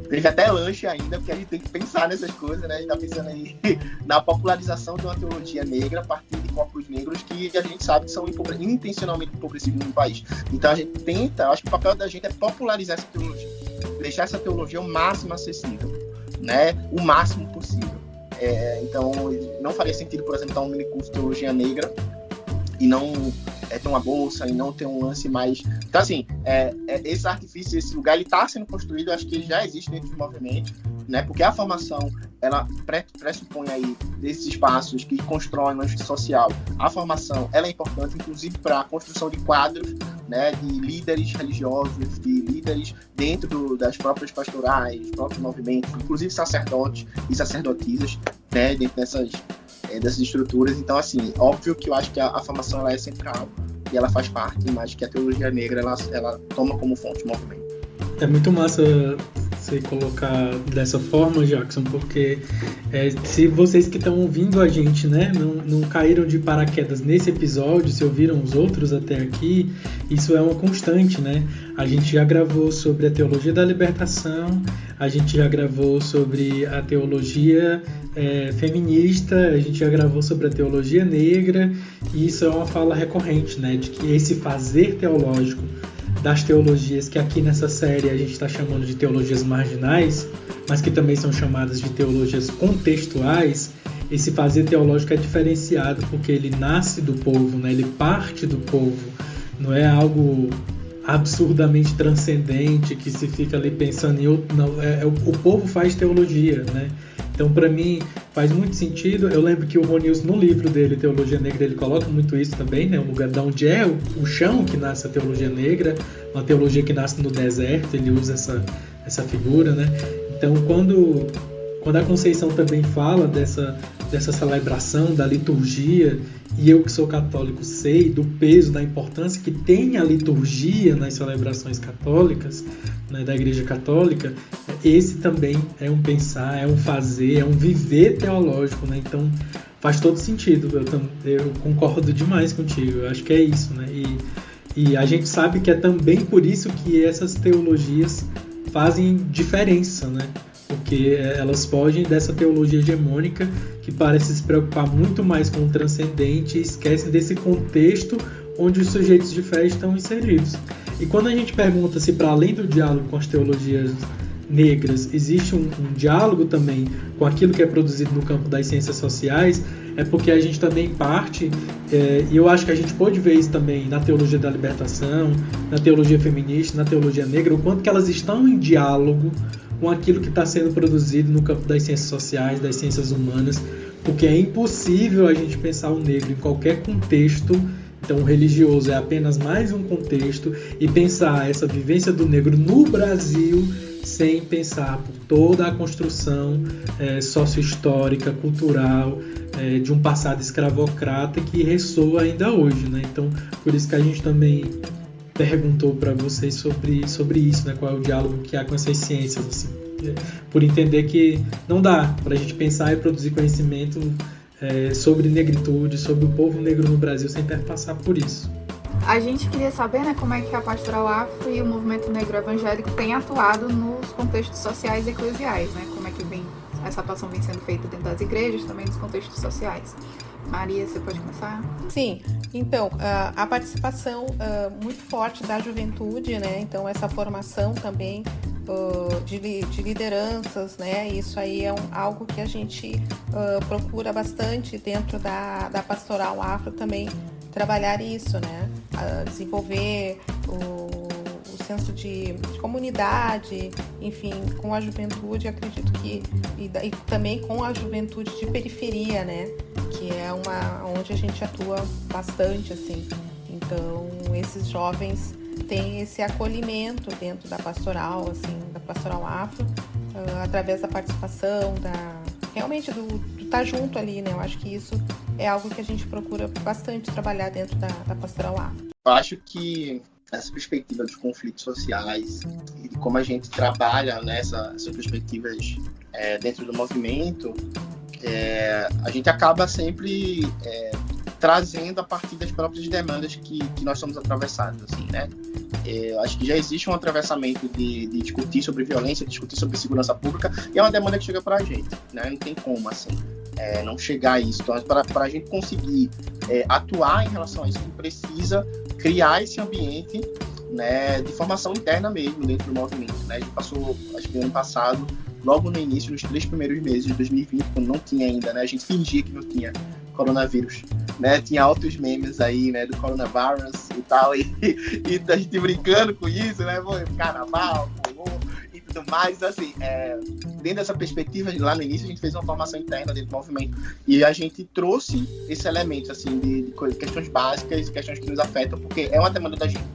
Teve até lanche ainda, porque a gente tem que pensar nessas coisas, né? A gente tá pensando aí na popularização de uma teologia negra a partir de corpos negros que a gente sabe que são intencionalmente empobrecidos no país. Então a gente tenta, acho que o papel da gente é popularizar essa teologia, deixar essa teologia o máximo acessível, né? O máximo possível. Então não faria sentido, por exemplo, dar um mini curso de teologia negra e não ter uma bolsa e não ter um lance mais... Então, assim, esse artifício, esse lugar, ele está sendo construído, eu acho que ele já existe dentro do movimento, né? Porque a formação, ela pressupõe aí desses espaços que constroem uma justiça social. A formação, ela é importante, inclusive, para a construção de quadros, né? De líderes religiosos, de líderes dentro das próprias pastorais, dos próprios movimentos, inclusive sacerdotes e sacerdotisas, né? Dentro dessas estruturas. Então, assim, óbvio que eu acho que a formação ela é central e ela faz parte, mas que a teologia negra ela toma como fonte o movimento. É muito massa você colocar dessa forma, Jackson, porque se vocês que estão ouvindo a gente, né, não caíram de paraquedas nesse episódio, se ouviram os outros até aqui, isso é uma constante, né? A gente já gravou sobre a teologia da libertação, a gente já gravou sobre a teologia feminista, a gente já gravou sobre a teologia negra, e isso é uma fala recorrente, né, de que esse fazer teológico das teologias que aqui nessa série a gente está chamando de teologias marginais, mas que também são chamadas de teologias contextuais, esse fazer teológico é diferenciado porque ele nasce do povo, né? Ele parte do povo, não é algo absurdamente transcendente que se fica ali pensando em outro, não, o povo faz teologia, né? Então, para mim, faz muito sentido. Eu lembro que o Ronius, no livro dele, Teologia Negra, ele coloca muito isso também, né? O lugar de onde é o chão que nasce a teologia negra, uma teologia que nasce no deserto, ele usa essa figura, né? Então, quando a Conceição também fala dessa celebração da liturgia, e eu que sou católico sei do peso, da importância que tem a liturgia nas celebrações católicas, né, da Igreja Católica, esse também é um pensar, é um fazer, é um viver teológico, né? Então faz todo sentido, eu concordo demais contigo, eu acho que é isso, né? E a gente sabe que é também por isso que essas teologias fazem diferença, né? Porque elas fogem dessa teologia hegemônica que parece se preocupar muito mais com o transcendente e esquece desse contexto onde os sujeitos de fé estão inseridos. E quando a gente pergunta se para além do diálogo com as teologias negras existe um diálogo também com aquilo que é produzido no campo das ciências sociais, é porque a gente também parte, e eu acho que a gente pode ver isso também na teologia da libertação, na teologia feminista, na teologia negra, o quanto que elas estão em diálogo com aquilo que está sendo produzido no campo das ciências sociais, das ciências humanas, porque é impossível a gente pensar o negro em qualquer contexto. Então, o religioso é apenas mais um contexto, e pensar essa vivência do negro no Brasil sem pensar por toda a construção sócio-histórica, cultural, de um passado escravocrata que ressoa ainda hoje, né? Então, por isso que a gente também perguntou para vocês sobre isso, né? Qual é o diálogo que há com essas ciências, assim, por entender que não dá para a gente pensar e produzir conhecimento sobre negritude, sobre o povo negro no Brasil sem perpassar por isso. A gente queria saber, né, como é que a Pastoral Afro e o movimento negro evangélico têm atuado nos contextos sociais e eclesiais, né? Como é que essa atuação vem sendo feita dentro das igrejas, também nos contextos sociais. Maria, você pode começar? Sim, então, a participação muito forte da juventude, né? Então, essa formação também de lideranças, né? Isso aí é algo que a gente procura bastante dentro da Pastoral Afro também, trabalhar isso, né? Desenvolver o senso de comunidade, enfim, com a juventude, acredito que, e também com a juventude de periferia, né? Que é onde a gente atua bastante, assim. Então, esses jovens têm esse acolhimento dentro da pastoral, assim, da Pastoral Afro, através da participação, realmente do estar junto ali, né? Eu acho que isso é algo que a gente procura bastante trabalhar dentro da Pastoral Afro. Eu acho que essa perspectiva dos conflitos sociais e de como a gente trabalha nessas perspectivas dentro do movimento, a gente acaba sempre trazendo a partir das próprias demandas que nós somos atravessados, assim, né? Acho que já existe um atravessamento de discutir sobre violência, discutir sobre segurança pública, e é uma demanda que chega para a gente, né? Não tem como, assim, não chegar a isso. Então, para a gente conseguir atuar em relação a isso, a gente precisa criar esse ambiente, né, de formação interna mesmo dentro do movimento, né? A gente passou, acho que no ano passado, logo no início, nos 3 primeiros meses de 2020, quando não tinha ainda, né? A gente fingia que não tinha coronavírus, né? Tinha altos memes aí, né, do coronavírus e tal, e a gente brincando com isso, né? Carnaval, e tudo mais. Assim, dentro dessa perspectiva, lá no início, a gente fez uma formação interna dentro do movimento, e a gente trouxe esse elemento, assim, de questões básicas, questões que nos afetam, porque é uma demanda da gente.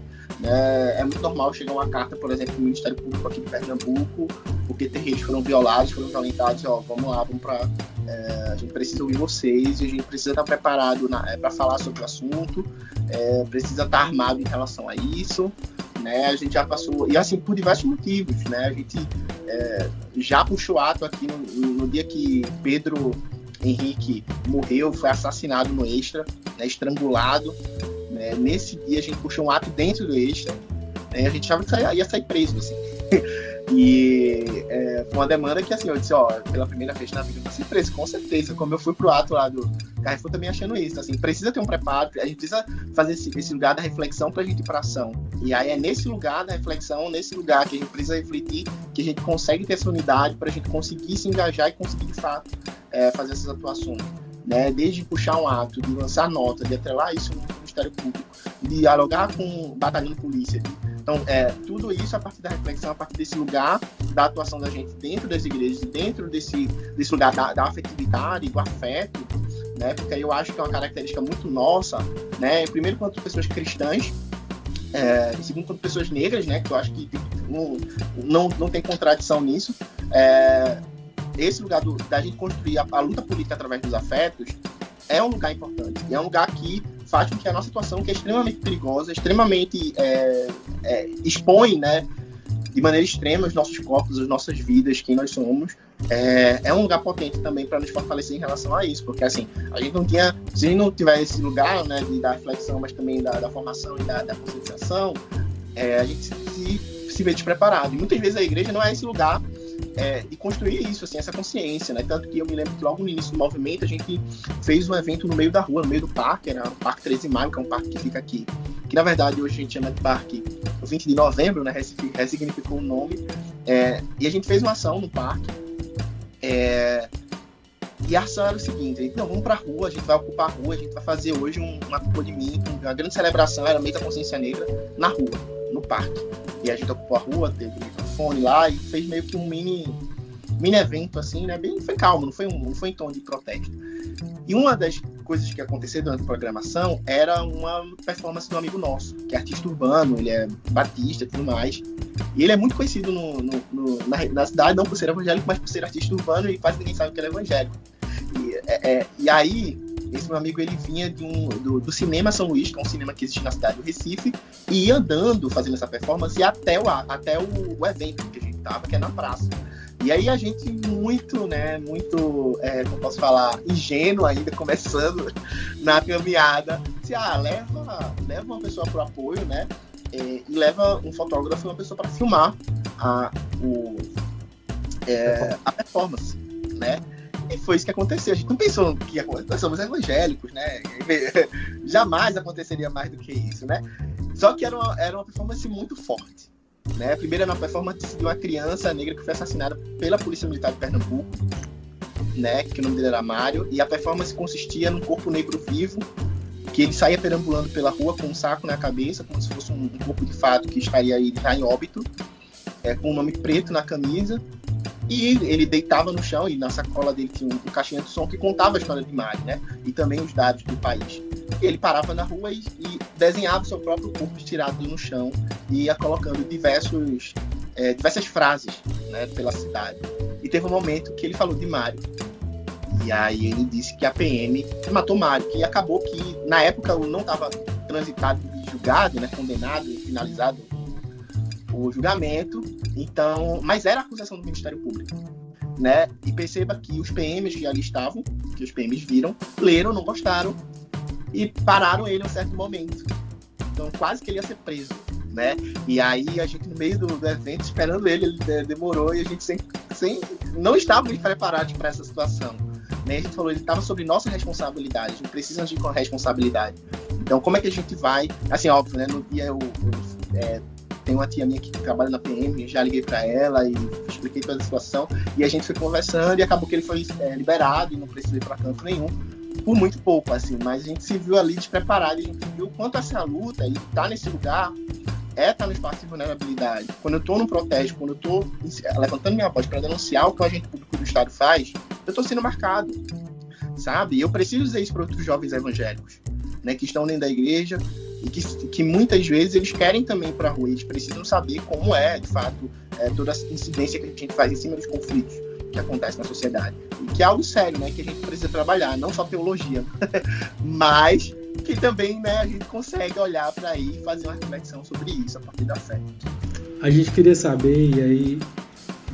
É muito normal chegar uma carta, por exemplo, do Ministério Público aqui de Pernambuco, porque terreiros foram violados, foram violentados, vamos lá, a gente precisa ouvir vocês, e a gente precisa estar preparado para falar sobre o assunto, precisa estar armado em relação a isso, né? A gente já passou, e assim, por diversos motivos, né? A gente já puxou ato aqui no dia que Pedro Henrique morreu, foi assassinado no Extra, né, estrangulado. Nesse dia a gente puxou um ato dentro do Extra, né, a gente achava que ia sair preso, assim. E foi uma demanda que, assim, eu disse, pela primeira vez na vida eu vou ser preso, com certeza. Como eu fui pro ato lá do Carrefour também achando isso, assim, precisa ter um preparo, a gente precisa fazer esse lugar da reflexão pra gente ir pra ação. E aí é nesse lugar da reflexão, nesse lugar que a gente precisa refletir, que a gente consegue ter essa unidade pra gente conseguir se engajar e conseguir, de fato, fazer essas atuações. Né? Desde puxar um ato, de lançar nota, de atrelar isso no Ministério Público, de dialogar com o batalhão de polícia, de Então, tudo isso a partir da reflexão, a partir desse lugar da atuação da gente dentro das igrejas, dentro desse lugar da afetividade, do afeto, né? Porque eu acho que é uma característica muito nossa, né? Primeiro, quanto pessoas cristãs, e segundo, quanto pessoas negras, né? Que eu acho que não tem contradição nisso. Esse lugar da gente construir a luta política através dos afetos é um lugar importante. E é um lugar que faz com que a nossa situação, que é extremamente perigosa, extremamente expõe, né, de maneira extrema os nossos corpos, as nossas vidas, quem nós somos, é um lugar potente também para nos fortalecer em relação a isso, porque assim, a gente não tinha, se a gente não tiver esse lugar, né, da reflexão, mas também da formação e da conscientização, a gente se vê despreparado. E muitas vezes a igreja não é esse lugar de construir isso, assim, essa consciência, né? Tanto que eu me lembro que logo no início do movimento a gente fez um evento no meio da rua, no meio do parque, era o Parque 13 de Maio, que é um parque que fica aqui, que na verdade hoje a gente chama de Parque 20 de Novembro, né? Ressignificou o nome, e a gente fez uma ação no parque, e a ação era o seguinte: a gente, não, vamos pra rua, a gente vai ocupar a rua, a gente vai fazer hoje uma culpa de mim, uma grande celebração, era mês da consciência negra, na rua, no parque. E a gente ocupou a rua, teve o microfone lá e fez meio que um mini evento, assim, né? Foi calmo, não foi em tom de protesto. E uma das coisas que aconteceu durante a programação era uma performance de um amigo nosso, que é artista urbano, ele é batista e tudo mais. E ele é muito conhecido na cidade, não por ser evangélico, mas por ser artista urbano, e quase ninguém sabe que ele é evangélico. E aí, esse meu amigo, ele vinha do Cinema São Luís, que é um cinema que existe na cidade do Recife, e ia andando, fazendo essa performance até o evento que a gente tava, que é na praça. E aí a gente muito, como posso falar, ingênuo ainda, começando na caminhada, disse, leva uma pessoa pro apoio, né, e leva um fotógrafo e uma pessoa para filmar a performance, né. E foi isso que aconteceu. A gente não pensou que ia acontecer. Nós somos evangélicos, né? Jamais aconteceria mais do que isso, né? Só que era uma performance muito forte, né? A primeira era uma performance de uma criança negra que foi assassinada pela Polícia Militar de Pernambuco, né? Que o nome dele era Mário. E a performance consistia num corpo negro vivo, que ele saía perambulando pela rua com um saco na cabeça, como se fosse um corpo de fato que estaria aí já em óbito, com um nome preto na camisa. E ele deitava no chão, e na sacola dele tinha um caixinha de som que contava a história de Mário, né? E também os dados do país. E ele parava na rua e desenhava o seu próprio corpo estirado no chão e ia colocando diversas frases, né, pela cidade. E teve um momento que ele falou de Mário. E aí ele disse que a PM matou Mário, que acabou que, na época, não estava transitado e julgado, né, condenado e finalizado o julgamento, então, mas era a acusação do Ministério Público, né? E perceba que os PMs que ali estavam, que os PMs viram, leram, não gostaram e pararam ele em um certo momento. Então, quase que ele ia ser preso, né? E aí a gente no meio do evento esperando ele demorou, e a gente não estávamos preparados para essa situação, né? A gente falou, ele estava sob nossa responsabilidade, a gente precisa agir com a responsabilidade. Então, como é que a gente vai, assim, óbvio, né? No dia tem uma tia minha que trabalha na PM, já liguei para ela e expliquei toda a situação, e a gente foi conversando e acabou que ele foi liberado e não precisou ir para canto nenhum, por muito pouco, assim, mas a gente se viu ali despreparado, e a gente viu o quanto essa luta e estar nesse lugar estar no espaço de vulnerabilidade. Quando eu estou no protesto, quando eu estou levantando minha voz para denunciar o que o agente público do Estado faz, eu estou sendo marcado, sabe? E eu preciso dizer isso para outros jovens evangélicos, né, que estão dentro da igreja, e que muitas vezes eles querem também ir para a rua, eles precisam saber como de fato, toda a incidência que a gente faz em cima dos conflitos que acontecem na sociedade. E que é algo sério, né, que a gente precisa trabalhar, não só teologia, mas que também, né, a gente consegue olhar para aí e fazer uma reflexão sobre isso a partir da fé. A gente queria saber, e aí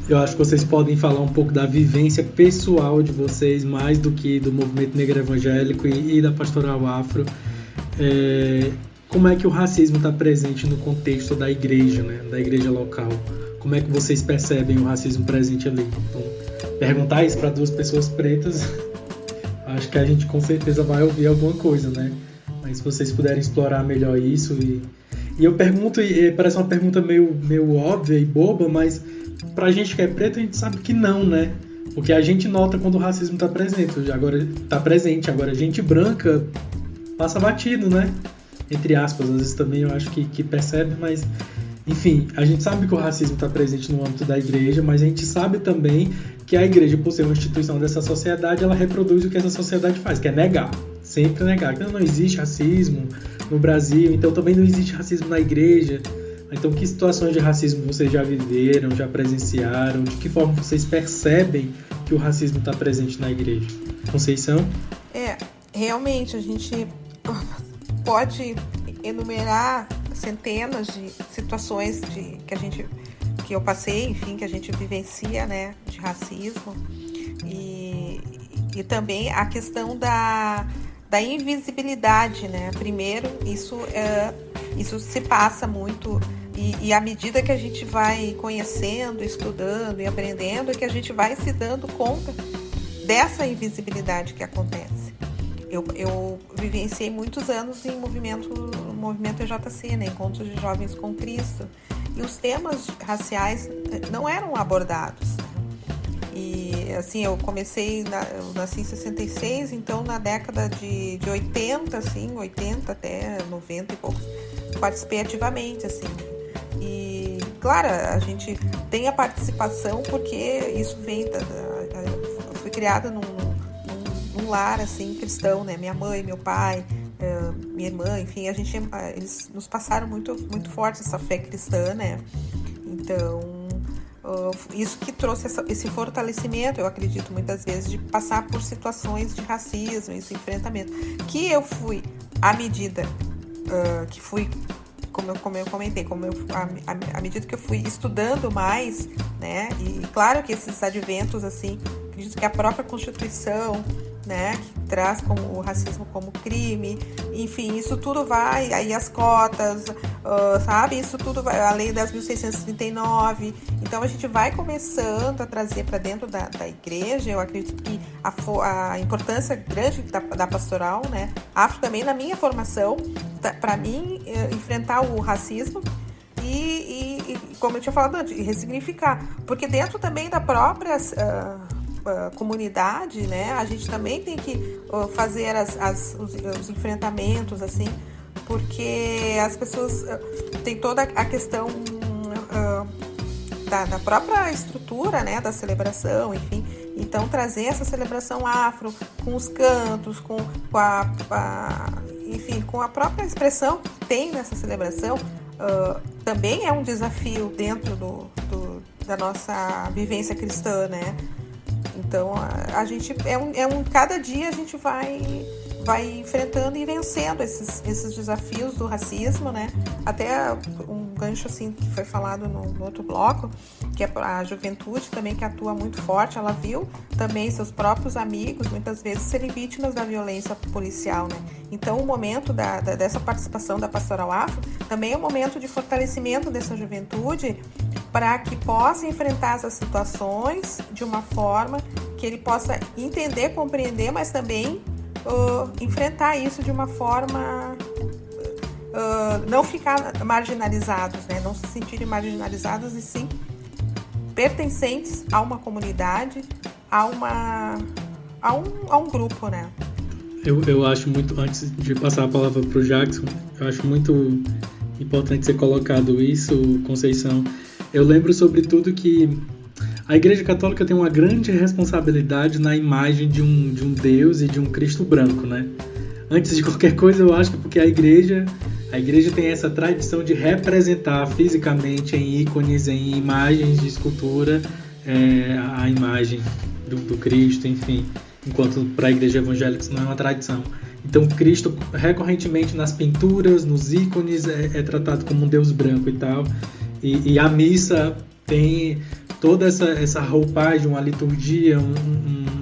eu acho que vocês podem falar um pouco da vivência pessoal de vocês, mais do que do movimento negro evangélico e da pastoral afro. Como é que o racismo está presente no contexto da igreja, né? Da igreja local? Como é que vocês percebem o racismo presente ali? Então, perguntar isso para duas pessoas pretas, acho que a gente com certeza vai ouvir alguma coisa, né? Mas se vocês puderem explorar melhor isso. E eu pergunto, e parece uma pergunta meio óbvia e boba, mas pra gente que é preto, a gente sabe que não, né? Porque a gente nota quando o racismo está presente. Agora, gente branca passa batido, né? Entre aspas, às vezes também eu acho que percebe, mas Enfim, a gente sabe que o racismo está presente no âmbito da igreja, mas a gente sabe também que a igreja, por ser uma instituição dessa sociedade, ela reproduz o que essa sociedade faz, que é negar. Sempre negar. Então não existe racismo no Brasil, então também não existe racismo na igreja. Então que situações de racismo vocês já viveram, já presenciaram? De que forma vocês percebem que o racismo está presente na igreja? Conceição? Realmente a gente pode enumerar centenas de situações que eu passei, enfim, que a gente vivencia, né, de racismo, e também a questão da invisibilidade, né? Primeiro, isso se passa muito, e à medida que a gente vai conhecendo, estudando e aprendendo, é que a gente vai se dando conta dessa invisibilidade que acontece. Eu vivenciei muitos anos em movimento EJC, né? Encontros de Jovens com Cristo, e os temas raciais não eram abordados. E assim, eu nasci em 66, então na década de 80, assim, 80 até 90 e poucos, participei ativamente, assim. E, claro, a gente tem a participação porque isso vem eu fui criada num lar, assim, cristão, né? Minha mãe, meu pai, minha irmã, enfim, eles nos passaram muito, muito forte essa fé cristã, né? Então, isso que trouxe esse fortalecimento, eu acredito, muitas vezes, de passar por situações de racismo, esse enfrentamento, que eu fui, à medida que fui, como eu comentei, à medida que eu fui estudando mais, né? E claro que esses adventos, assim, acredito que a própria Constituição, né, que traz o racismo como crime, enfim, isso tudo vai, aí as cotas, sabe, isso tudo vai, a lei das 1639, então a gente vai começando a trazer para dentro da igreja. Eu acredito que a importância grande da pastoral, né, afro também na minha formação, para mim, enfrentar o racismo e, como eu tinha falado antes, ressignificar, porque dentro também da própria comunidade, né, a gente também tem que fazer os enfrentamentos, assim, porque as pessoas têm toda a questão da própria estrutura, né, da celebração, enfim, então trazer essa celebração afro com os cantos, com a própria expressão que tem nessa celebração, também é um desafio dentro da nossa vivência cristã, né? Então, a gente cada dia a gente vai enfrentando e vencendo esses desafios do racismo, né? Até um gancho, assim, que foi falado no outro bloco, que é a juventude também, que atua muito forte. Ela viu também seus próprios amigos, muitas vezes, serem vítimas da violência policial, né? Então, o momento dessa participação da Pastoral Afro também é um momento de fortalecimento dessa juventude, para que possa enfrentar essas situações de uma forma que ele possa entender, compreender, mas também enfrentar isso de uma forma não ficar marginalizados, né? Não se sentirem marginalizados, e sim pertencentes a uma comunidade, a um grupo, né? Eu acho muito, antes de passar a palavra para o Jackson, eu acho muito importante ser colocado isso, Conceição. Eu lembro, sobretudo, que a Igreja Católica tem uma grande responsabilidade na imagem de um Deus e de um Cristo branco, né? Antes de qualquer coisa, eu acho que porque a igreja tem essa tradição de representar fisicamente em ícones, em imagens de escultura, a imagem do Cristo, enfim, enquanto para a igreja evangélica isso não é uma tradição. Então, Cristo, recorrentemente nas pinturas, nos ícones, é tratado como um Deus branco e tal. E a missa tem toda essa roupagem, uma liturgia,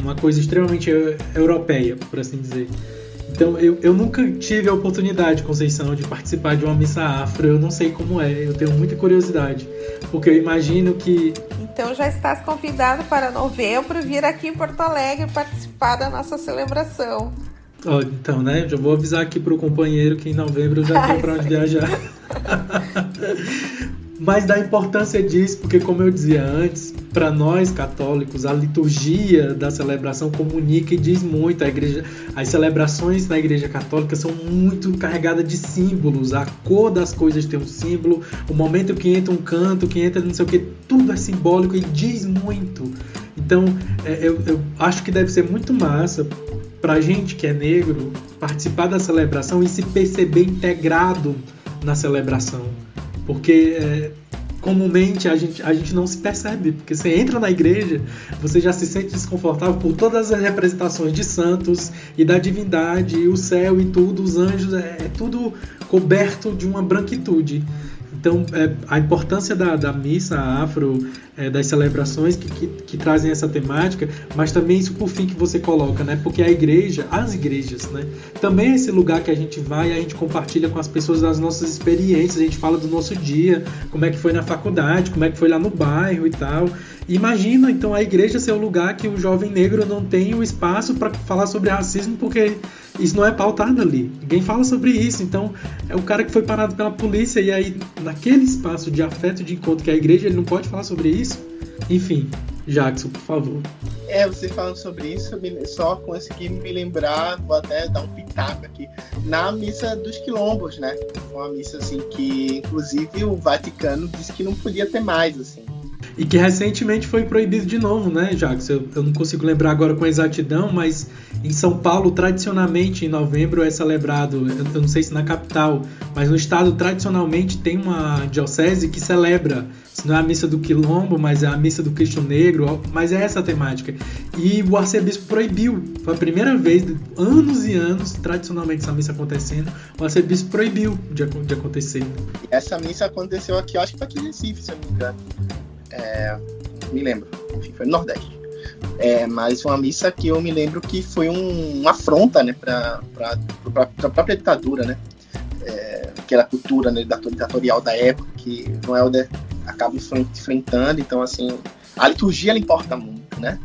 uma coisa extremamente europeia, por assim dizer. Então, eu nunca tive a oportunidade, Conceição, de participar de uma missa afro. Eu não sei como é, eu tenho muita curiosidade, porque eu imagino que... Então, já estás convidado para novembro vir aqui em Porto Alegre participar da nossa celebração. Então, né, já vou avisar aqui pro companheiro que em novembro eu já tenho para onde viajar. Mas da importância disso, porque como eu dizia antes, para nós católicos, a liturgia da celebração comunica e diz muito. As celebrações na Igreja Católica são muito carregadas de símbolos, a cor das coisas tem um símbolo, o momento que entra um canto, que entra não sei o que, tudo é simbólico e diz muito. Então, eu acho que deve ser muito massa pra gente que é negro participar da celebração e se perceber integrado na celebração. Porque comumente a gente não se percebe, porque você entra na igreja, você já se sente desconfortável por todas as representações de santos e da divindade, e o céu e tudo, os anjos, é tudo coberto de uma branquitude. Então, a importância da missa afro, das celebrações que trazem essa temática, mas também isso por fim que você coloca, né? Porque a igreja, as igrejas, né? Também é esse lugar que a gente vai e a gente compartilha com as pessoas as nossas experiências, a gente fala do nosso dia, como é que foi na faculdade, como é que foi lá no bairro e tal. Imagina, então, a igreja ser o lugar que o jovem negro não tem o espaço para falar sobre racismo, porque isso não é pautado ali. Ninguém fala sobre isso. Então, é o cara que foi parado pela polícia e aí, naquele espaço de afeto, de encontro que é a igreja, ele não pode falar sobre isso. Enfim, Jackson, por favor. Você falando sobre isso, eu só consegui me lembrar, vou até dar um pitaco aqui, na missa dos quilombos, né? Uma missa, assim, que, inclusive, o Vaticano disse que não podia ter mais, assim. E que recentemente foi proibido de novo, né, Jackson? Eu não consigo lembrar agora com exatidão, mas em São Paulo, tradicionalmente, em novembro é celebrado, eu não sei se na capital, mas no estado, tradicionalmente, tem uma diocese que celebra, se não é a missa do Quilombo, mas é a missa do Cristo Negro, mas é essa a temática. E o arcebispo proibiu, foi a primeira vez, anos e anos, tradicionalmente essa missa acontecendo, o arcebispo proibiu de acontecer. Essa missa aconteceu aqui, eu acho que foi aqui em Recife, se eu não me engano. Me lembro, enfim, foi no Nordeste. Mas uma missa que eu me lembro que foi uma afronta, né, para a própria ditadura, né, aquela cultura, né, ditatorial da época que Noel acaba enfrentando. Então, assim, a liturgia ela importa muito, né?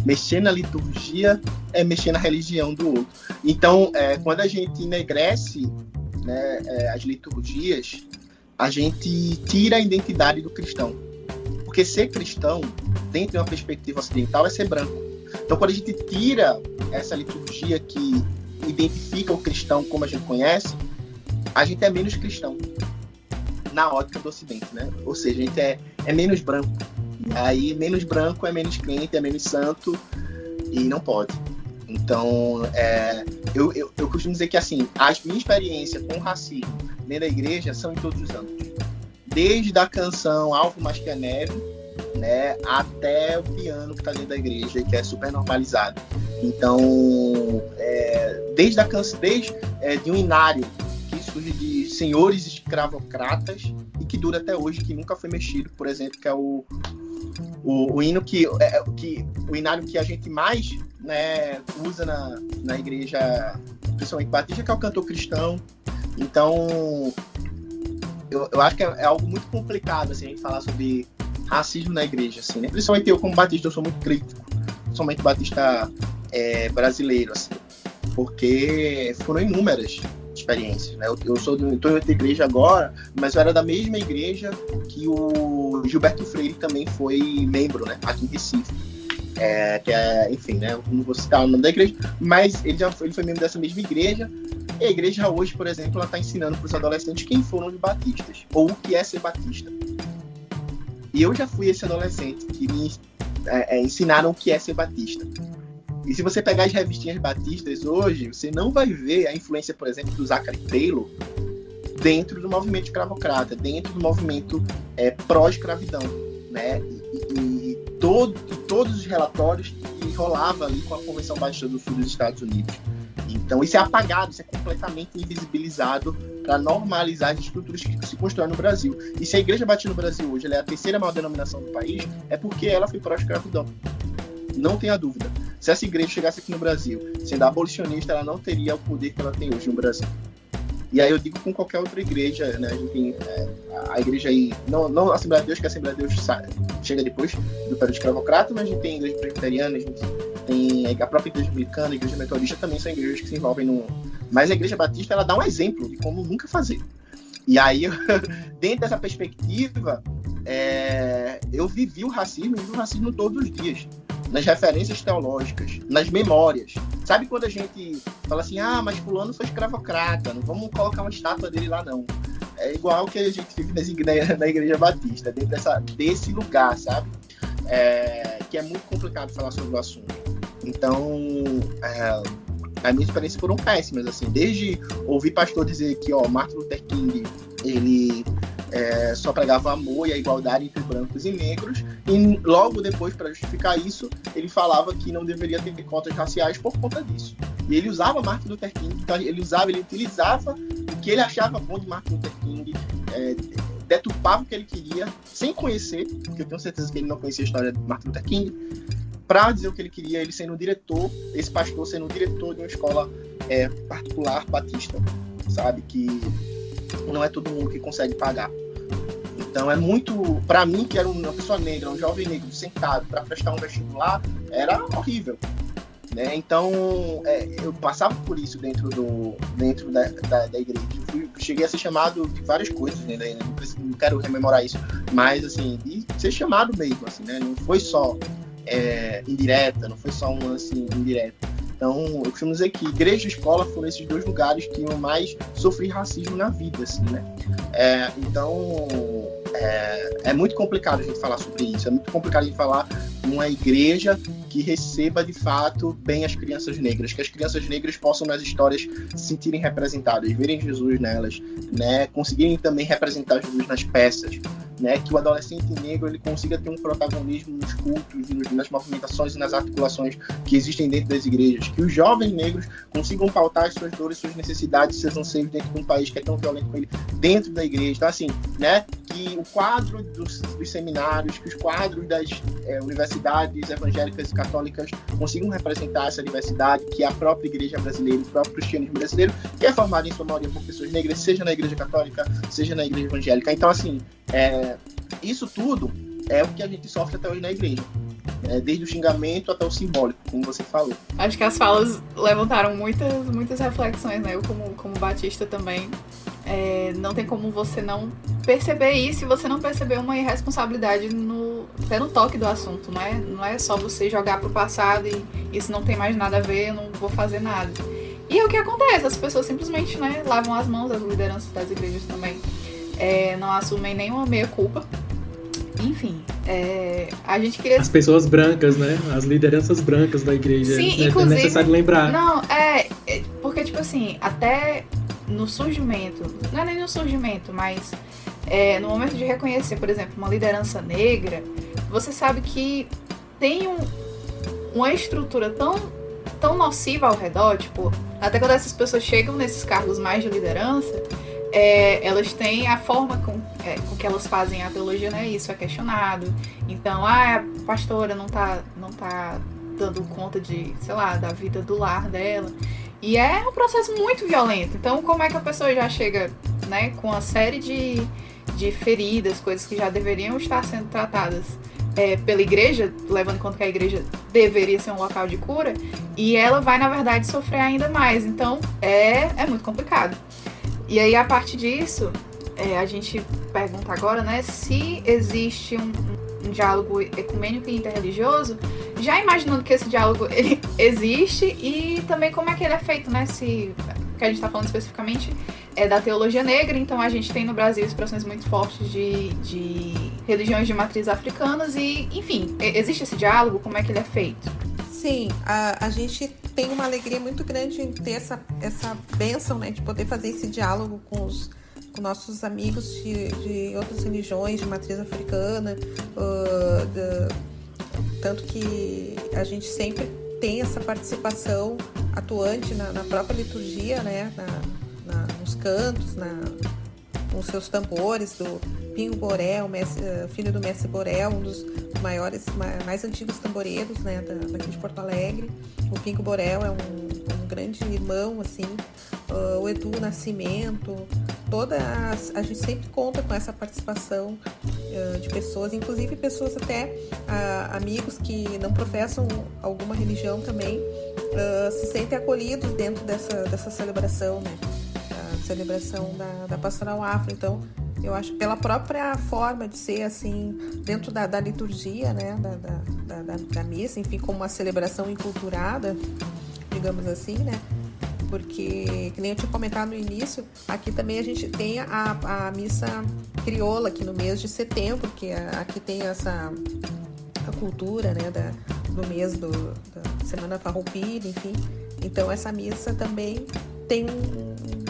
Mexer na liturgia é mexer na religião do outro. Então, quando a gente enegrece, né, as liturgias, a gente tira a identidade do cristão. Porque ser cristão, dentro de uma perspectiva ocidental, é ser branco. Então, quando a gente tira essa liturgia que identifica o cristão como a gente conhece, a gente é menos cristão na ótica do Ocidente, né? Ou seja, a gente é menos branco. E aí, menos branco é menos crente, é menos santo, e não pode. Então, eu costumo dizer que, assim, a minha experiência com o racismo dentro da igreja são em todos os âmbitos. Desde a canção Alvo Mais Que a Neve, né, até o piano que está dentro da igreja, que é super normalizado. Então, desde de um inário que surge de senhores escravocratas e que dura até hoje, que nunca foi mexido, por exemplo, que é o hino o inário que a gente mais, né, usa na igreja, principalmente batista, que é o cantor cristão. Então, eu acho que é algo muito complicado, assim, a gente falar sobre racismo na igreja, assim, né? Principalmente eu, como batista, eu sou muito crítico, principalmente batista brasileiro, assim, porque foram inúmeras experiências, né? Eu estou em outra igreja agora, mas eu era da mesma igreja que o Gilberto Freire também foi membro, né? Aqui em Recife. Enfim, né? Eu não vou citar o nome da igreja, mas ele foi membro dessa mesma igreja. E a igreja hoje, por exemplo, ela está ensinando para os adolescentes quem foram os batistas, ou o que é ser batista. E eu já fui esse adolescente que me ensinaram o que é ser batista. E se você pegar as revistinhas batistas hoje, você não vai ver a influência, por exemplo, do Zachary Taylor dentro do movimento escravocrata, dentro do movimento pró-escravidão, né? E todos os relatórios que rolavam ali com a Convenção Batista do Sul dos Estados Unidos. Então, isso é apagado, isso é completamente invisibilizado para normalizar as estruturas que se constroem no Brasil. E se a Igreja Batista no Brasil hoje ela é a terceira maior denominação do país, é porque ela foi pró-escravidão. Não tenha dúvida. Se essa igreja chegasse aqui no Brasil, sendo abolicionista, ela não teria o poder que ela tem hoje no Brasil. E aí eu digo com qualquer outra igreja, né? A gente tem a igreja aí, não a Assembleia de Deus, que a Assembleia de Deus chega depois do período escravocrata, mas a gente tem a igreja presbiteriana, a gente tem a própria igreja anglicana, a igreja metodista, também são igrejas que se envolvem no... Mas a igreja batista, ela dá um exemplo de como nunca fazer. E aí, dentro dessa perspectiva, eu vivi o racismo todos os dias, nas referências teológicas, nas memórias. Sabe quando a gente fala assim, mas fulano foi escravocrata, não vamos colocar uma estátua dele lá não. É igual que a gente vive na Igreja Batista, dentro desse lugar, sabe? Que é muito complicado falar sobre o assunto. Então, as minhas experiências foram péssimas, assim, desde ouvir pastor dizer que Martin Luther King, ele só pregava amor e a igualdade entre brancos e negros, e logo depois, para justificar isso, ele falava que não deveria ter cotas raciais por conta disso. E ele usava Martin Luther King, então ele utilizava o que ele achava bom de Martin Luther King, deturpava o que ele queria, sem conhecer, porque eu tenho certeza que ele não conhecia a história de Martin Luther King, para dizer o que ele queria, ele sendo diretor, esse pastor sendo diretor de uma escola particular batista, sabe? Que não é todo mundo que consegue pagar. Então é muito, para mim, que era uma pessoa negra, um jovem negro sentado para prestar um vestibular, era horrível, né? Então eu passava por isso dentro da igreja. Cheguei a ser chamado de várias coisas, né? Não quero rememorar isso, mas assim, de ser chamado mesmo, assim, né? Não foi só indireta, não foi só um lance indireto. Então, eu costumo dizer que igreja e escola foram esses dois lugares que eu mais sofri racismo na vida, assim, né? Então, é muito complicado a gente falar sobre isso, é muito complicado a gente falar uma igreja que receba, de fato, bem as crianças negras, que as crianças negras possam, nas histórias, se sentirem representadas, verem Jesus nelas, né? Conseguirem também representar Jesus nas peças, né? Que o adolescente negro ele consiga ter um protagonismo nos cultos, nas movimentações e nas articulações que existem dentro das igrejas, que os jovens negros consigam pautar as suas dores, suas necessidades, seus anseios dentro de um país que é tão violento como ele, dentro da igreja. Então, assim, né? Que o quadro dos seminários, que os quadros das universidades evangélicas e católicas consigam representar essa diversidade, que a própria igreja brasileira, o próprio cristianismo brasileiro, que é formado em sua maioria por pessoas negras, seja na igreja católica, seja na igreja evangélica. Então, assim, isso tudo é o que a gente sofre até hoje na igreja, desde o xingamento até o simbólico, como você falou. Acho que as falas levantaram muitas reflexões, né? Eu como batista também, não tem como você não perceber isso e você não perceber uma irresponsabilidade até no toque do assunto, né? Não é só você jogar pro passado e isso não tem mais nada a ver, eu não vou fazer nada. E é o que acontece, as pessoas simplesmente, né, lavam as mãos, as lideranças das igrejas também não assumem nenhuma meia-culpa. Enfim, a gente queria... As pessoas brancas, né? As lideranças brancas da igreja. Sim, inclusive... É necessário lembrar. Não, porque, tipo assim, até no surgimento, não é nem no surgimento, mas no momento de reconhecer, por exemplo, uma liderança negra, você sabe que tem uma estrutura tão nociva ao redor, tipo, até quando essas pessoas chegam nesses cargos mais de liderança, elas têm a forma com que elas fazem a teologia, né? Isso é questionado. Então, a pastora não tá dando conta de, sei lá, da vida do lar dela. E é um processo muito violento. Então, como é que a pessoa já chega, né, com uma série de feridas, coisas que já deveriam estar sendo tratadas pela igreja, levando em conta que a igreja deveria ser um local de cura, e ela vai, na verdade, sofrer ainda mais. Então, é muito complicado. E aí, a partir disso, a gente pergunta agora, né, se existe um diálogo ecumênico e interreligioso, já imaginando que esse diálogo ele existe e também como é que ele é feito, né, que a gente está falando especificamente da teologia negra, então a gente tem no Brasil expressões muito fortes de religiões de matriz africanas e, enfim, existe esse diálogo, como é que ele é feito? Sim, a gente tem uma alegria muito grande em ter essa bênção, né, de poder fazer esse diálogo com nossos amigos de outras religiões, de matriz africana, tanto que a gente sempre tem essa participação atuante na própria liturgia, né, nos cantos, com seus tambores, do Pingo Borel, filho do mestre Borel, um dos mais antigos tamboreiros, né, daqui de Porto Alegre. O Pingo Borel é um grande irmão, assim, o Edu Nascimento, a gente sempre conta com essa participação de pessoas, inclusive pessoas até amigos que não professam alguma religião também, se sentem acolhidos dentro dessa celebração, né? celebração da pastoral afro. Então, eu acho que pela própria forma de ser assim, dentro da liturgia, né, da missa, enfim, como uma celebração enculturada, digamos assim, né? Porque, que nem eu tinha comentado no início, aqui também a gente tem a missa crioula aqui no mês de setembro, que aqui tem a cultura, né, do mês da Semana Farroupilha, enfim. Então essa missa também tem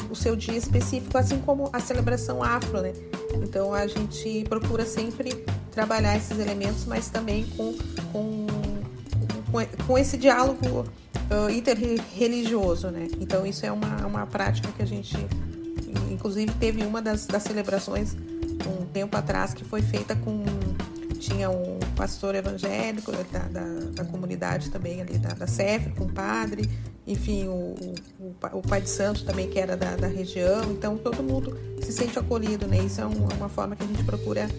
o seu dia específico, assim como a celebração afro, né? Então a gente procura sempre trabalhar esses elementos, mas também com esse diálogo interreligioso, né? Então isso é uma prática que a gente, inclusive teve uma das celebrações um tempo atrás que foi feita tinha um pastor evangélico da comunidade também ali da CEF, com o padre, enfim, o pai de santo também, que era da região. Então todo mundo se sente acolhido, né? Isso é uma forma que a gente procura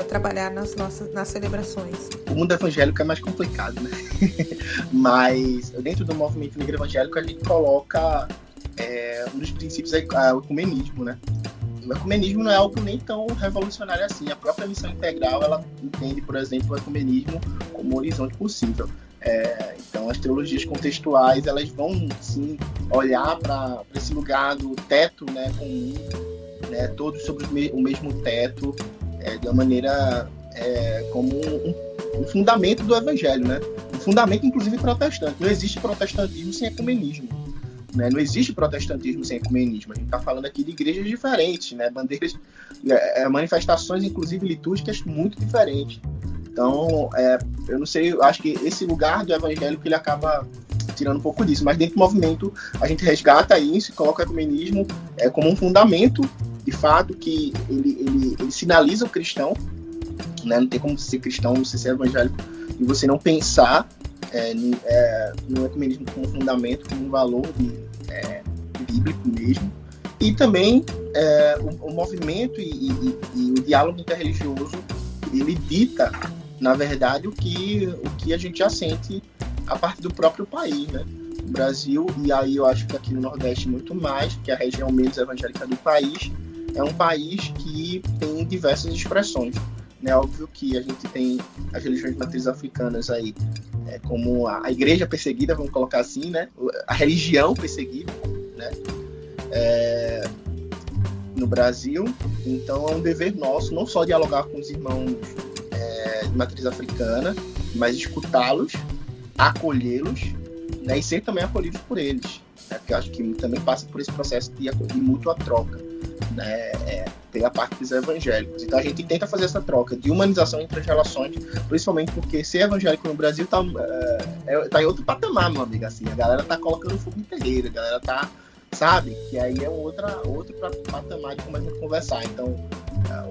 trabalhar nas celebrações. O mundo evangélico é mais complicado, né? Mas dentro do movimento negro evangélico a gente coloca um dos princípios o ecumenismo, né? O ecumenismo não é algo nem tão revolucionário assim. A própria missão integral, ela entende, por exemplo, o ecumenismo como um horizonte possível. Então, as teologias contextuais, elas vão, sim, olhar para esse lugar do teto, né, comum, né, todos sobre o mesmo teto, de uma maneira como um fundamento do evangelho, né? Um fundamento, inclusive, protestante. Não existe protestantismo sem ecumenismo. Né? Não existe protestantismo sem ecumenismo. A gente está falando aqui de igrejas diferentes, né? Bandeiras, manifestações, inclusive litúrgicas, muito diferentes. Então, eu não sei, eu acho que esse lugar do evangélico ele acaba tirando um pouco disso, mas dentro do movimento a gente resgata isso e coloca o ecumenismo como um fundamento, de fato, que ele sinaliza o cristão, né? Não tem como ser cristão, você ser evangélico e você não pensar no ecumenismo como fundamento, como um valor bíblico mesmo. E também o movimento e o diálogo interreligioso, ele dita, na verdade, o que a gente já sente a partir do próprio país, né? O Brasil, e aí eu acho que aqui no Nordeste muito mais, que é a região menos evangélica do país, é um país que tem diversas expressões. É óbvio que a gente tem as religiões de matriz africanas aí, como a igreja perseguida, vamos colocar assim, né? A religião perseguida, né? No Brasil. Então é um dever nosso não só dialogar com os irmãos de matriz africana, mas escutá-los, acolhê-los, né? E ser também acolhidos por eles, né? Porque eu acho que também passa por esse processo de mútua troca, né? Tem a parte dos evangélicos. Então a gente tenta fazer essa troca de humanização entre as relações, principalmente porque ser evangélico no Brasil tá em outro patamar, meu amigo, assim. A galera tá colocando fogo em terreiro, a galera tá, sabe? Que aí é outro patamar de como a gente conversar. Então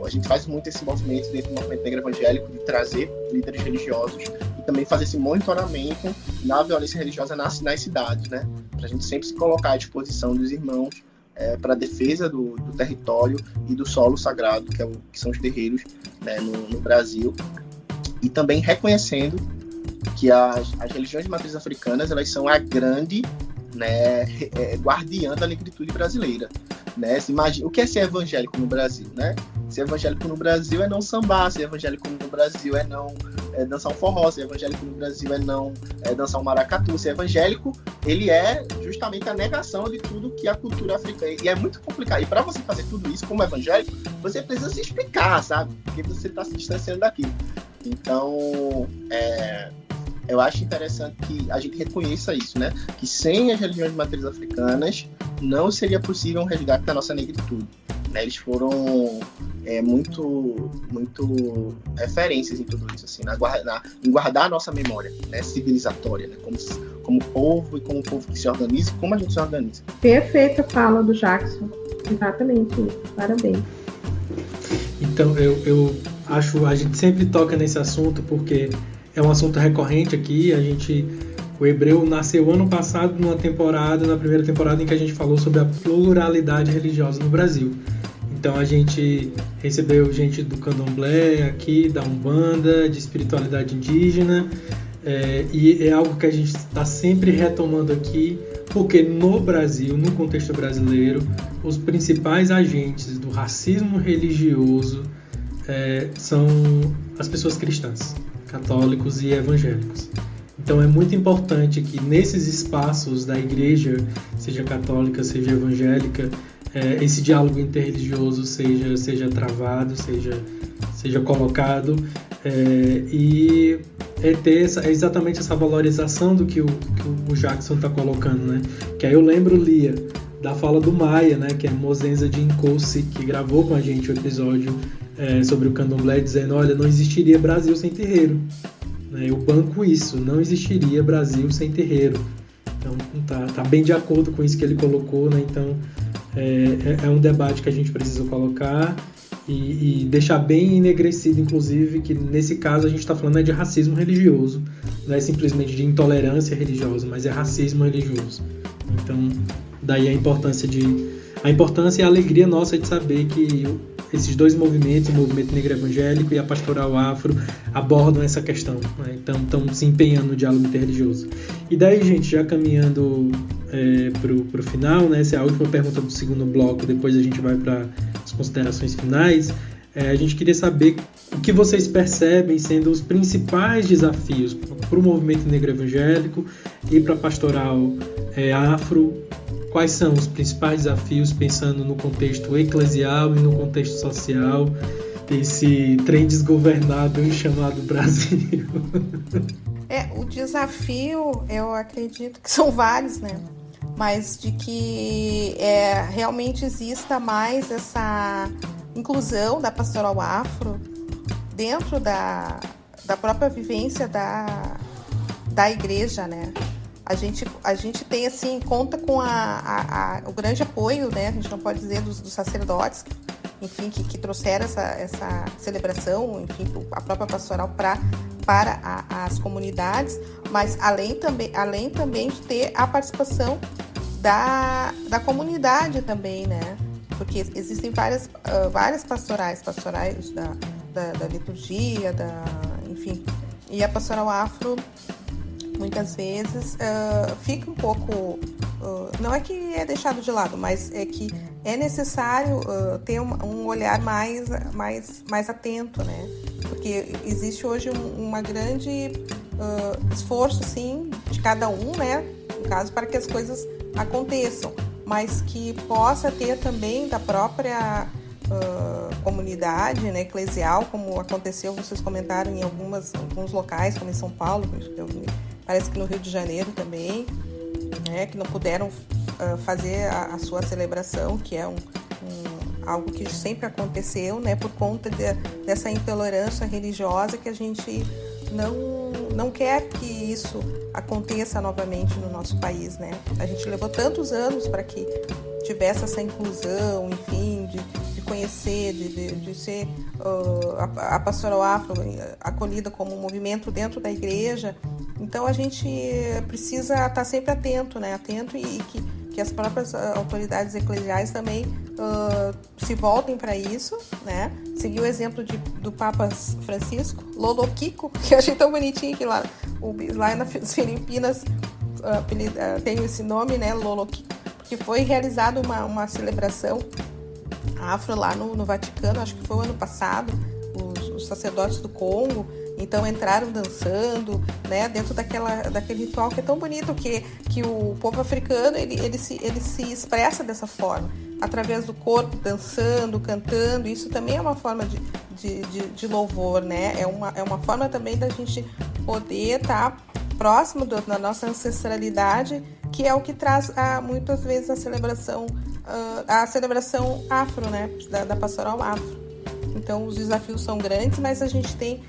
a gente faz muito esse movimento dentro do movimento negro evangélico de trazer líderes religiosos e também fazer esse monitoramento na violência religiosa nas cidades, né? Pra gente sempre se colocar à disposição dos irmãos para a defesa do território e do solo sagrado, que são os terreiros, né, no Brasil, e também reconhecendo que as religiões de matriz africanas, elas são a grande, né, guardiã da negritude brasileira, né? Imagina, o que é ser evangélico no Brasil, né? Ser evangélico no Brasil é não sambar, ser evangélico no Brasil é não dançar um forró, ser evangélico no Brasil é não dançar um maracatu. Ser evangélico, ele é justamente a negação de tudo que a cultura africana... E é muito complicado. E para você fazer tudo isso como evangélico, você precisa se explicar, sabe? Porque você está se distanciando daquilo. Então, eu acho interessante que a gente reconheça isso, né? Que sem as religiões de matriz africanas, não seria possível um resgate da nossa negritude. Né? Eles foram muito referências em tudo isso, assim, em guardar a nossa memória, né, civilizatória, né, como povo e como povo que se organiza e como a gente se organiza. Perfeita fala do Jackson, exatamente isso, parabéns. Então, eu acho, a gente sempre toca nesse assunto porque é um assunto recorrente aqui. O Hebreu nasceu ano passado na primeira temporada em que a gente falou sobre a pluralidade religiosa no Brasil. Então a gente recebeu gente do candomblé aqui, da Umbanda, de espiritualidade indígena, e é algo que a gente está sempre retomando aqui, porque no Brasil, no contexto brasileiro, os principais agentes do racismo religioso são as pessoas cristãs, católicos e evangélicos. Então é muito importante que nesses espaços da igreja, seja católica, seja evangélica, esse diálogo interreligioso seja travado, seja colocado, e ter exatamente essa valorização do que o Jackson está colocando, né? Que aí eu lembro, Lia, da fala do Maia, né? Que é Mozenza de Nkosi, que gravou com a gente o episódio sobre o candomblé, dizendo, olha, não existiria Brasil sem terreiro. Eu banco isso, não existiria Brasil sem terreiro. Então tá bem de acordo com isso que ele colocou, né? Então é um debate que a gente precisa colocar e deixar bem enegrecido, inclusive, que nesse caso a gente está falando de racismo religioso, não é simplesmente de intolerância religiosa, mas é racismo religioso. Então daí a importância e a alegria nossa de saber que esses dois movimentos, o movimento negro evangélico e a pastoral afro, abordam essa questão, né? Então estão se empenhando no diálogo interreligioso. E daí, gente, já caminhando para o final, né? Essa é a última pergunta do segundo bloco, depois a gente vai para as considerações finais. A gente queria saber o que vocês percebem sendo os principais desafios para o movimento negro evangélico e para a pastoral afro. Quais são os principais desafios, pensando no contexto eclesial e no contexto social, desse trem desgovernado chamado Brasil? O desafio, eu acredito que são vários, né? Mas de que realmente exista mais essa inclusão da pastoral afro dentro da própria vivência da igreja, né? A gente tem, assim, conta com o grande apoio, né? A gente não pode dizer dos sacerdotes, enfim, que trouxeram essa celebração, enfim, a própria pastoral para as comunidades, mas além também de ter a participação da comunidade também, né? Porque existem várias pastorais da liturgia, enfim, e a pastoral afro muitas vezes fica um pouco, não é que é deixado de lado, mas é que é necessário ter um olhar mais atento, né? Porque existe hoje uma grande esforço, sim, de cada um, né? No caso, para que as coisas aconteçam, mas que possa ter também da própria comunidade, né, eclesial, como aconteceu, vocês comentaram em alguns locais, como em São Paulo, parece que no Rio de Janeiro também, né, que não puderam fazer a sua celebração, que é algo que sempre aconteceu, né, por conta dessa intolerância religiosa, que a gente não quer que isso aconteça novamente no nosso país, né? A gente levou tantos anos para que tivesse essa inclusão, enfim, de conhecer, de ser a pastoral afro acolhida como um movimento dentro da igreja. Então a gente precisa estar sempre atento, né? Atento e que as próprias autoridades eclesiais também se voltem para isso, né? Seguir o exemplo do Papa Francisco, Lolo Kiko, que eu achei tão bonitinho que lá nas Filipinas tem esse nome, né? Lolo Kiko, porque foi realizada uma celebração afro lá no Vaticano, acho que foi o ano passado, os sacerdotes do Congo, então entraram dançando, né, dentro daquele ritual que é tão bonito, que o povo africano ele se expressa dessa forma, através do corpo, dançando, cantando. Isso também é uma forma de louvor, né? É uma forma também da gente poder estar próximo da nossa ancestralidade, que é o que traz muitas vezes a celebração afro, né, da pastoral afro. Então os desafios são grandes, mas a gente tem,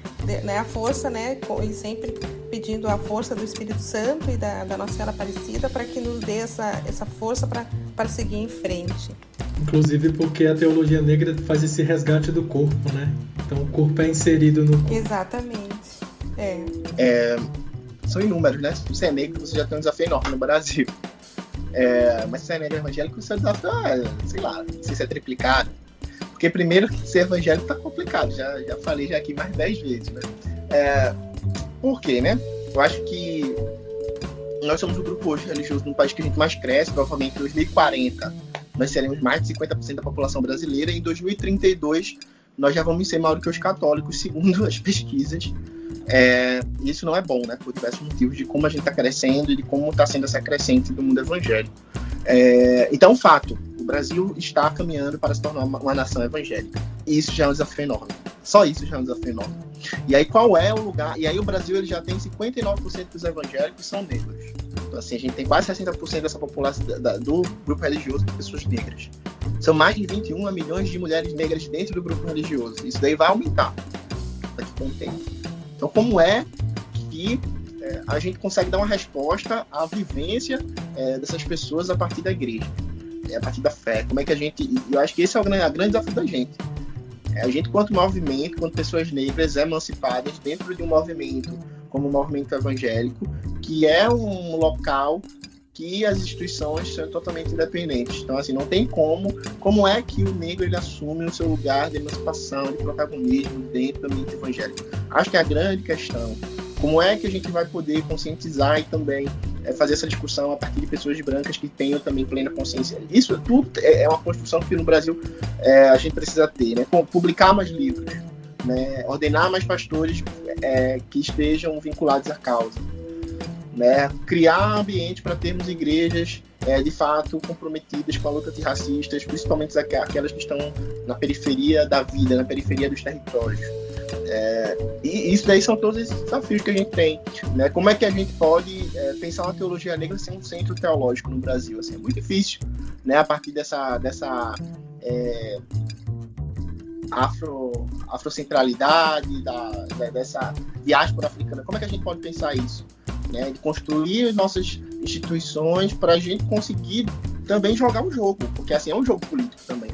né, a força, né, e sempre pedindo a força do Espírito Santo e da Nossa Senhora Aparecida para que nos dê essa força para seguir em frente. Inclusive porque a teologia negra faz esse resgate do corpo, né? Então o corpo é inserido no corpo. Exatamente. São inúmeros, né? Se você é negro, você já tem um desafio enorme no Brasil. Mas se você é negro evangélico, o seu desafio sei lá, não sei se é triplicado. Porque primeiro, ser evangélico tá complicado, já falei já aqui mais 10 vezes, né? Por quê, né? Eu acho que nós somos o grupo hoje religioso no país que a gente mais cresce. Provavelmente em 2040 nós seremos mais de 50% da população brasileira. E em 2032 nós já vamos ser maior que os católicos, segundo as pesquisas. Isso não é bom, né? Por diversos motivos de como a gente está crescendo e de como está sendo essa crescente do mundo evangélico. Então, fato, o Brasil está caminhando para se tornar uma nação evangélica. E isso já é um desafio enorme. Só isso já é um desafio enorme. E aí, qual é o lugar? E aí, o Brasil ele já tem 59% dos evangélicos são negros. Então, assim, a gente tem quase 60% dessa população do grupo religioso de pessoas negras. São mais de 21 milhões de mulheres negras dentro do grupo religioso. Isso daí vai aumentar daqui a um tempo. Então, como é que a gente consegue dar uma resposta à vivência dessas pessoas a partir da igreja, a partir da fé? Como é que a gente... Eu acho que esse é o grande desafio da gente. A gente, quanto movimento, quanto pessoas negras emancipadas dentro de um movimento, como o movimento evangélico, que é um local que as instituições são totalmente independentes. Então, assim, não tem como é que o negro ele assume o seu lugar de emancipação, de protagonismo dentro do ambiente evangélico. Acho que é a grande questão. Como é que a gente vai poder conscientizar e também fazer essa discussão a partir de pessoas brancas que tenham também plena consciência? Isso tudo é uma construção que no Brasil a gente precisa ter, né? Publicar mais livros, né? Ordenar mais pastores que estejam vinculados à causa, né? Criar ambiente para termos igrejas de fato comprometidas com a luta antirracistas, principalmente aquelas que estão na periferia da vida, na periferia dos territórios. E isso daí são todos esses desafios que a gente tem, né? Como é que a gente pode pensar uma teologia negra sem um centro teológico no Brasil? Assim, é muito difícil, né? A partir dessa afrocentralidade, dessa diáspora africana. Como é que a gente pode pensar isso? Né? De construir as nossas instituições para a gente conseguir também jogar o jogo, porque assim, é um jogo político também.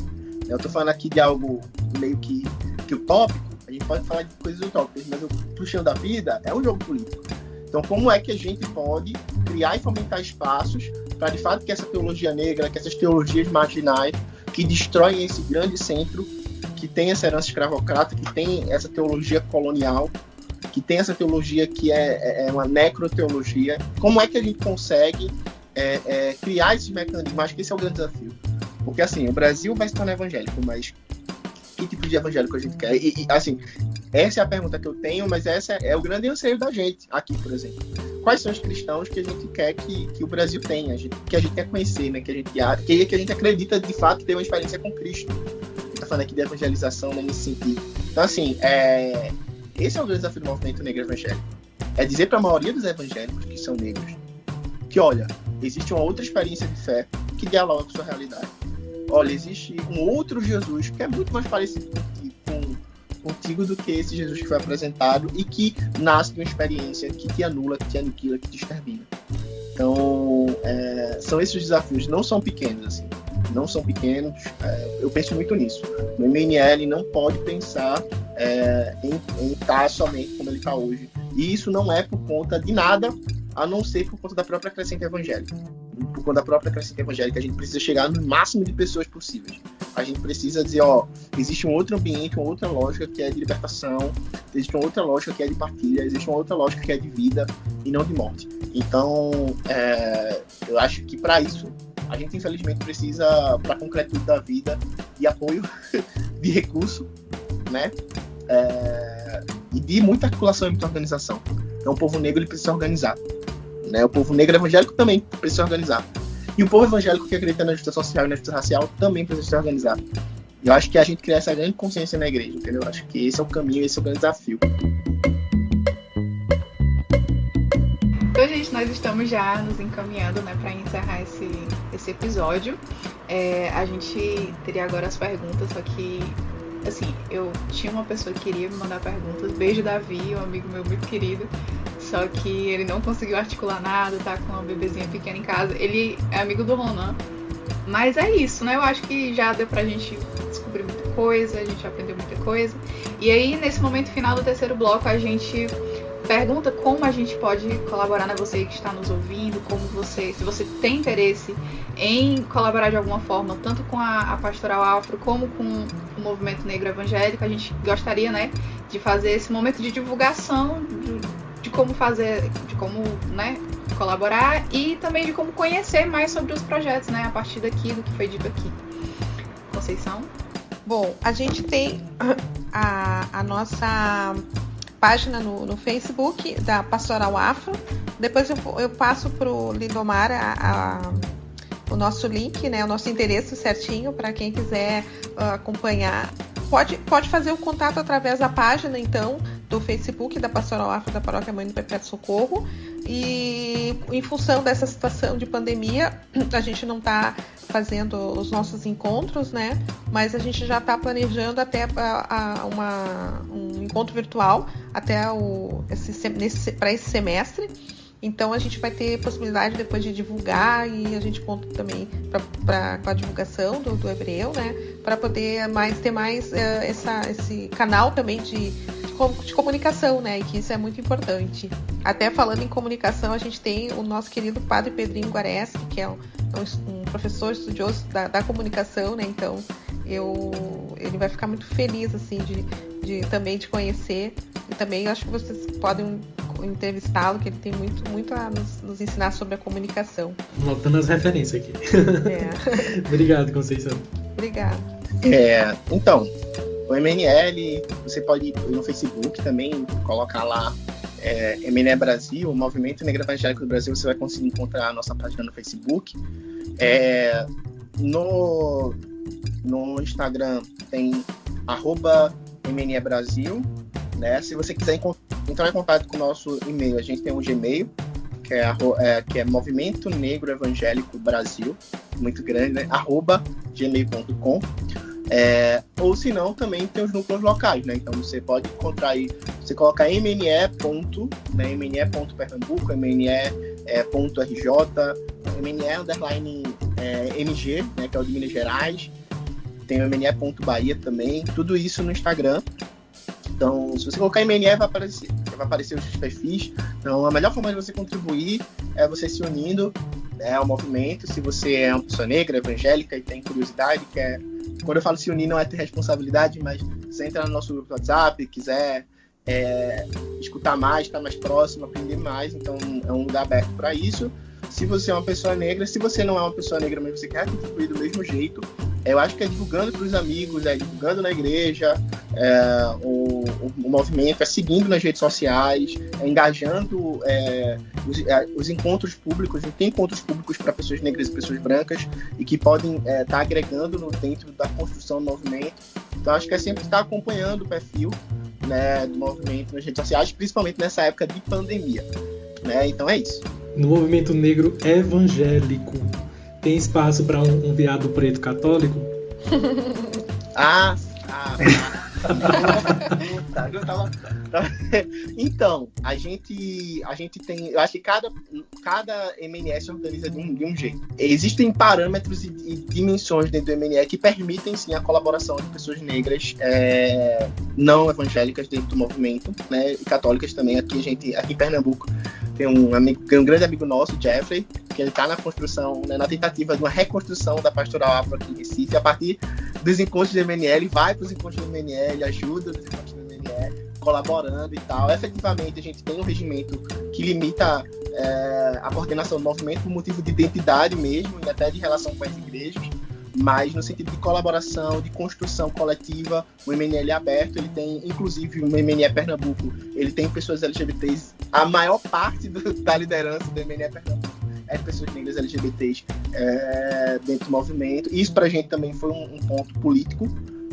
Eu estou falando aqui de algo meio que utópico. A gente pode falar de coisas utópicas, mas o puxão da vida é um jogo político. Então, como é que a gente pode criar e fomentar espaços para, de fato, que essa teologia negra, que essas teologias marginais, que destroem esse grande centro, que tem essa herança escravocrata, que tem essa teologia colonial, que tem essa teologia que é uma necroteologia, como é que a gente consegue criar esses mecanismos? Acho que esse é o grande desafio. Porque, assim, o Brasil vai se tornar evangélico, mas que tipo de evangélico a gente quer? E assim, essa é a pergunta que eu tenho, mas essa é o grande anseio da gente aqui, por exemplo. Quais são os cristãos que a gente quer que o Brasil tenha, que a gente quer conhecer, né? Que a gente acredita de fato ter uma experiência com Cristo. A gente está falando aqui de evangelização, né, nesse sentido. Então, assim, esse é o grande desafio do movimento negro evangélico. É dizer para a maioria dos evangélicos que são negros que, olha, existe uma outra experiência de fé que dialoga com a sua realidade. Olha, existe um outro Jesus que é muito mais parecido contigo do que esse Jesus que foi apresentado e que nasce de uma experiência que te anula, que te aniquila, que te extermina. Então, são esses desafios, não são pequenos, assim. Não são pequenos, eu penso muito nisso. O MNL não pode pensar em estar somente como ele está hoje. E isso não é por conta de nada, a não ser por conta da própria crescente evangélica. Por conta da própria crescente evangélica, a gente precisa chegar no máximo de pessoas possíveis. A gente precisa dizer, existe um outro ambiente, uma outra lógica que é de libertação, existe uma outra lógica que é de partilha, existe uma outra lógica que é de vida e não de morte. Então, eu acho que para isso, a gente infelizmente precisa, para a concretude da vida, de apoio, de recurso, né? E de muita articulação e muita organização. Então, o povo negro ele precisa se organizar. Né? O povo negro evangélico também precisa se organizar. E o povo evangélico que acredita na justiça social e na justiça racial também precisa se organizar. Eu acho que a gente cria essa grande consciência na igreja, entendeu? Eu acho que esse é o caminho, esse é o grande desafio. Então, gente, nós estamos já nos encaminhando, né, para encerrar esse episódio. A gente teria agora as perguntas, só que, assim, eu tinha uma pessoa que queria me mandar perguntas. Beijo, Davi, um amigo meu muito querido. Só que ele não conseguiu articular nada, tá com uma bebezinha pequena em casa. Ele é amigo do Ronan. Mas é isso, né? Eu acho que já deu pra gente descobrir muita coisa, a gente aprendeu muita coisa. E aí, nesse momento final do terceiro bloco, a gente pergunta como a gente pode colaborar, né? Você que está nos ouvindo, se você tem interesse em colaborar de alguma forma, tanto com a Pastoral Afro, como com o Movimento Negro Evangélico. A gente gostaria, né, de fazer esse momento de divulgação de como fazer, de como, né, colaborar e também de como conhecer mais sobre os projetos, né? A partir daqui, do que foi dito aqui. Conceição? Bom, a gente tem a nossa página no Facebook da Pastoral Afro. Depois eu passo para o Lindomar o nosso link, né, o nosso endereço certinho para quem quiser acompanhar. Pode fazer o contato através da página, então, do Facebook da Pastoral Afro da Paróquia Mãe do Perpétuo Socorro. E em função dessa situação de pandemia, a gente não está fazendo os nossos encontros, né? Mas a gente já está planejando até um encontro virtual até para esse semestre. Então a gente vai ter possibilidade depois de divulgar e a gente conta também com a divulgação do Hebreu, né? Para poder ter mais esse canal também de comunicação, né? E que isso é muito importante. Até falando em comunicação, a gente tem o nosso querido Padre Pedrinho Guareschi, que é um professor estudioso da comunicação, né? Então ele vai ficar muito feliz assim também de conhecer, e também eu acho que vocês podem entrevistá-lo, que ele tem muito a nos ensinar sobre a comunicação. Notando as referências aqui. Obrigado, Conceição. Obrigada. Então, o MNL, você pode ir no Facebook também, colocar lá MNE Brasil, o Movimento Negro Evangélico do Brasil, você vai conseguir encontrar a nossa página no Facebook. No Instagram tem @MNE Brasil, né? Se você quiser entrar em contato com o nosso e-mail, a gente tem um Gmail, que é Movimento Negro Evangélico Brasil, muito grande, né? @gmail.com. Ou se não, também tem os núcleos locais, né? Então você pode encontrar aí, você coloca MNE.Pernambuco, MNE.RJ, MNE_MG, né? Que é o de Minas Gerais, tem o MNE.Bahia também, tudo isso no Instagram. Então, se você colocar MNE, vai aparecer os perfis. Então, a melhor forma de você contribuir é você se unindo ao movimento. Se você é uma pessoa negra, evangélica e tem curiosidade, quando eu falo se unir, não é ter responsabilidade, mas você entra no nosso grupo do WhatsApp, quiser escutar mais, estar mais próximo, aprender mais, então é um lugar aberto para isso. Se você é uma pessoa negra, se você não é uma pessoa negra, mas você quer contribuir do mesmo jeito, eu acho que é divulgando para os amigos, divulgando na igreja, o movimento, seguindo nas redes sociais, engajando os encontros públicos. A gente tem encontros públicos para pessoas negras e pessoas brancas e que podem estar agregando dentro da construção do movimento. Então, acho que é sempre estar acompanhando o perfil, né, do movimento nas redes sociais, principalmente nessa época de pandemia, né? Então é isso. No movimento negro evangélico, tem espaço para um viado preto católico? Então, a gente tem, eu acho que cada MNE se organiza de um jeito. Existem parâmetros e dimensões dentro do MNE que permitem sim a colaboração de pessoas negras não evangélicas dentro do movimento, né, e católicas também. Aqui em Pernambuco tem um grande amigo nosso, Jeffrey, que ele está na construção, né, na tentativa de uma reconstrução da Pastoral Afro aqui em Recife. A partir dos encontros do MNL, vai para os encontros do MNL, ajuda os encontros do MNL, colaborando e tal. Efetivamente, a gente tem um regimento que limita a coordenação do movimento por motivo de identidade mesmo, e até de relação com as igrejas, mas no sentido de colaboração, de construção coletiva, o MNL é aberto. Ele tem, inclusive, o MNE Pernambuco, ele tem pessoas LGBTs, a maior parte da liderança do MNE Pernambuco é de pessoas negras LGBTs dentro do movimento. Isso pra gente também foi um ponto político,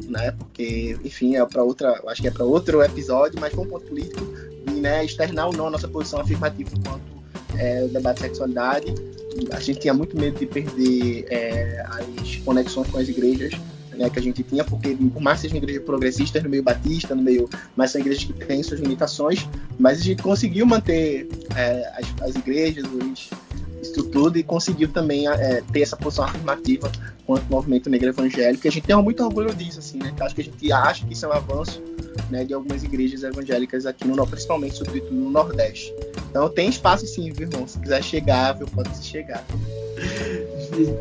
né? Porque, enfim, acho que é para outro episódio, mas foi um ponto político, e, né, externar ou não a nossa posição afirmativa quanto ao debate de sexualidade. A gente tinha muito medo de perder as conexões com as igrejas, né, que a gente tinha, porque por mais que sejam igrejas progressistas no meio batista, mas são igrejas que têm suas limitações, mas a gente conseguiu manter as igrejas, isso tudo, e conseguiu também ter essa posição afirmativa quanto ao movimento negro evangélico, e a gente tem muito orgulho disso, assim, né? Acho que a gente acha que isso é um avanço, né, de algumas igrejas evangélicas aqui, principalmente, sobretudo no Nordeste. Então tem espaço sim, viu, irmão? Se quiser chegar, pode chegar.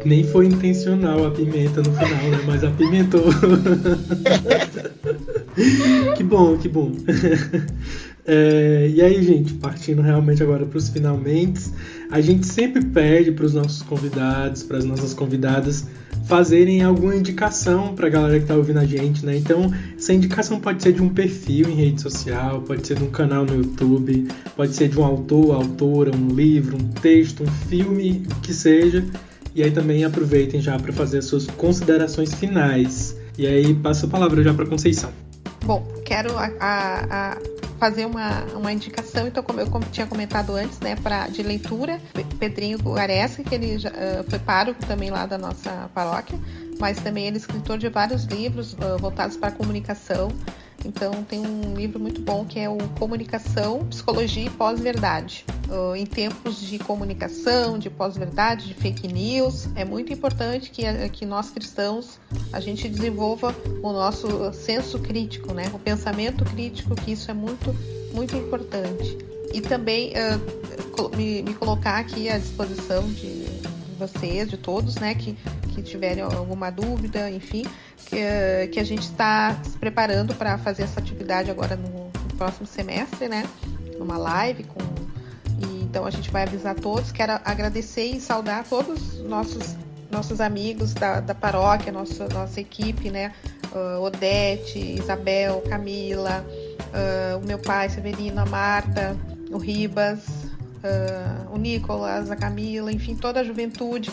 Nem foi intencional a pimenta no final, né? Mas apimentou. Que bom, que bom. E aí, gente, partindo realmente agora para os finalmente, a gente sempre pede para os nossos convidados, para as nossas convidadas, fazerem alguma indicação para a galera que está ouvindo a gente, né? Então, essa indicação pode ser de um perfil em rede social, pode ser de um canal no YouTube, pode ser de um autor, autora, um livro, um texto, um filme, o que seja. E aí também aproveitem já para fazer as suas considerações finais. E aí passo a palavra já para Conceição. Bom, quero fazer uma indicação, então, como eu tinha comentado antes, né, de leitura, Pedrinho Guareschi, que ele já, foi pároco também lá da nossa paróquia, mas também ele é escritor de vários livros voltados para a comunicação. Então tem um livro muito bom que é o Comunicação, Psicologia e Pós-Verdade. Em tempos de comunicação, de pós-verdade, de fake news, é muito importante que nós cristãos a gente desenvolva o nosso senso crítico, né? O pensamento crítico, que isso é muito, muito importante. E também me colocar aqui à disposição de vocês, de todos, né, que tiverem alguma dúvida, enfim, que a gente está se preparando para fazer essa atividade agora no próximo semestre, né, numa live então a gente vai avisar todos. Quero agradecer e saudar todos os nossos amigos da paróquia, nossa equipe, né, Odete, Isabel, Camila, o meu pai, Severino, a Marta, o Ribas, o Nicolas, a Camila, enfim, toda a juventude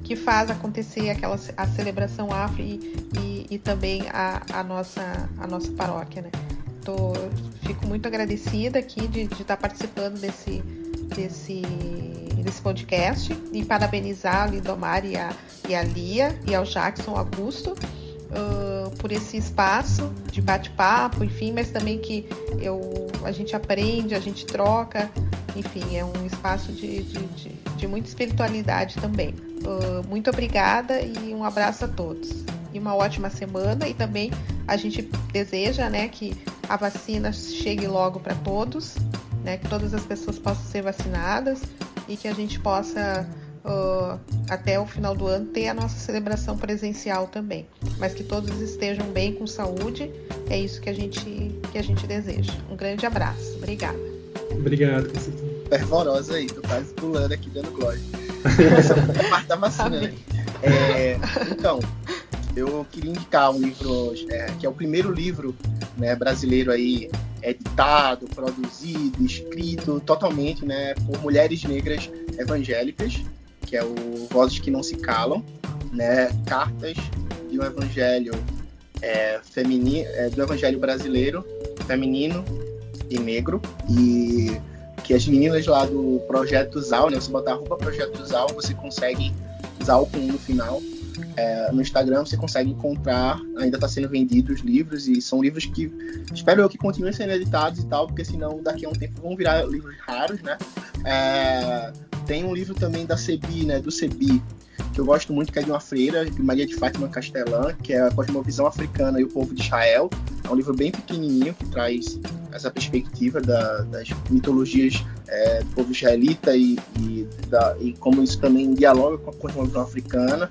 que faz acontecer a celebração afro e também a nossa paróquia, né? Fico muito agradecida aqui de estar participando desse podcast e parabenizar a Lindomar e a Lia e ao Jackson Augusto por esse espaço de bate-papo, enfim, mas também que a gente aprende, a gente troca, enfim, é um espaço de muita espiritualidade também. Muito obrigada e um abraço a todos. E uma ótima semana, e também a gente deseja, né, que a vacina chegue logo para todos, né, que todas as pessoas possam ser vacinadas e que a gente possa, até o final do ano, ter a nossa celebração presencial também. Mas que todos estejam bem, com saúde, é isso que a gente deseja. Um grande abraço. Obrigada. Obrigado, Conceição. Fervorosa aí, tô quase pulando aqui, dando glória. A parte da vacina, né? Então, eu queria indicar um livro, que é o primeiro livro, né, brasileiro aí, editado, produzido, escrito totalmente, né, por mulheres negras evangélicas, que é o Vozes que Não Se Calam, né, cartas de um evangelho feminino, do evangelho brasileiro, feminino e negro, e que as meninas lá do Projeto Zal, né, você botar a roupa Projeto Zal, você consegue, Zal com no final, no Instagram você consegue encontrar, ainda está sendo vendido os livros, e são livros que espero eu que continuem sendo editados e tal, porque senão daqui a um tempo vão virar livros raros, né? Tem um livro também da CEBI, né, do CEBI, que eu gosto muito, que é de uma freira, de Maria de Fátima Castelã, que é a Cosmovisão Africana e o Povo de Israel. É um livro bem pequenininho, que traz essa perspectiva das mitologias do povo israelita e como isso também dialoga com a cosmovisão africana.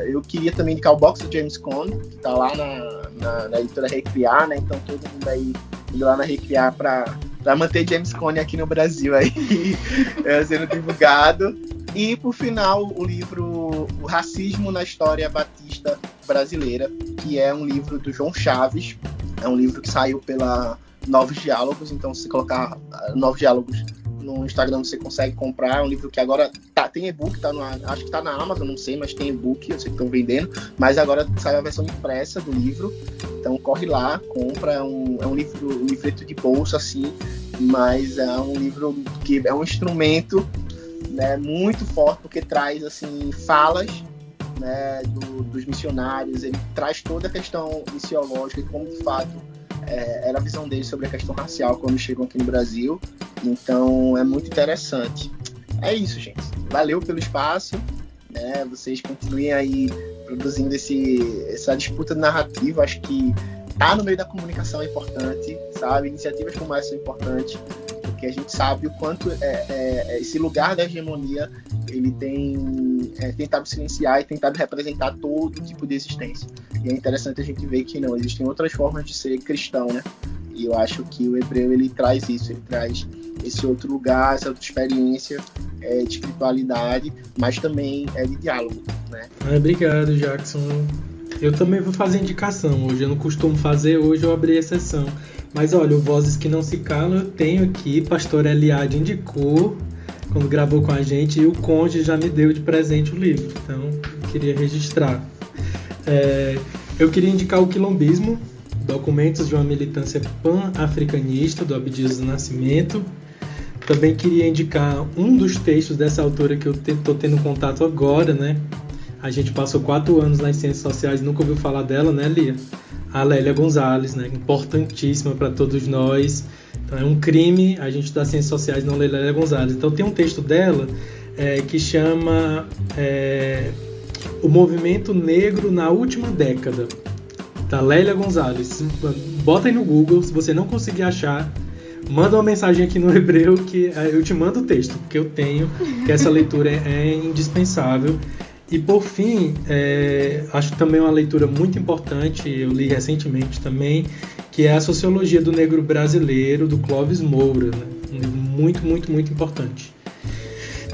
Eu queria também indicar o box do James Cone, que está lá na editora Recriar, né? Então todo mundo aí indo lá na Recriar para manter James Cone aqui no Brasil aí, sendo divulgado. E, por final, o livro O Racismo na História Batista Brasileira, que é um livro do João Chaves. É um livro que saiu pela Novos Diálogos, então se você colocar Novos Diálogos no Instagram você consegue comprar. É um livro que agora tem e-book, acho que está na Amazon, não sei, mas tem e-book, eu sei que estão vendendo, mas agora saiu a versão impressa do livro, então corre lá, compra. É um livreto de bolsa, assim, mas é um livro que é um instrumento, né, muito forte, porque traz, assim, falas, né, dos missionários. Ele traz toda a questão missiológica e como, de fato, era a visão deles sobre a questão racial quando chegam aqui no Brasil. Então, é muito interessante. É isso, gente. Valeu pelo espaço, né? Vocês continuem aí produzindo essa disputa narrativa. Acho que tá no meio da comunicação é importante, sabe? Iniciativas como essa são importantes, porque a gente sabe o quanto esse lugar da hegemonia ele tem tentado silenciar e tentado representar todo tipo de existência. E é interessante a gente ver que não, existem outras formas de ser cristão, né? E eu acho que o hebreu ele traz isso, ele traz esse outro lugar, essa outra experiência de espiritualidade, mas também de diálogo, né? Obrigado, Jackson. Eu também vou fazer indicação hoje, eu não costumo fazer, hoje eu abri exceção. Mas olha, o Vozes que Não Se Calam eu tenho aqui, pastor Eliade indicou quando gravou com a gente, e o Conde já me deu de presente o livro, então eu queria registrar. Eu queria indicar o Quilombismo, Documentos de uma Militância Pan-Africanista, do Abdias do Nascimento. Também queria indicar um dos textos dessa autora que eu estou tendo contato agora, né? A gente passou 4 anos nas ciências sociais e nunca ouviu falar dela, né, Lia? A Lélia Gonzalez, né? Importantíssima para todos nós. Então é um crime a gente das ciências sociais não ler Lélia Gonzalez. Então tem um texto dela que chama O Movimento Negro na Última Década, da Lélia Gonzalez. Bota aí no Google, se você não conseguir achar, manda uma mensagem aqui no Hebreu que eu te mando o texto, porque eu tenho, que essa leitura é indispensável. E por fim, acho também uma leitura muito importante, eu li recentemente também, que é a Sociologia do Negro Brasileiro, do Clóvis Moura, né? Um livro muito, muito, muito importante.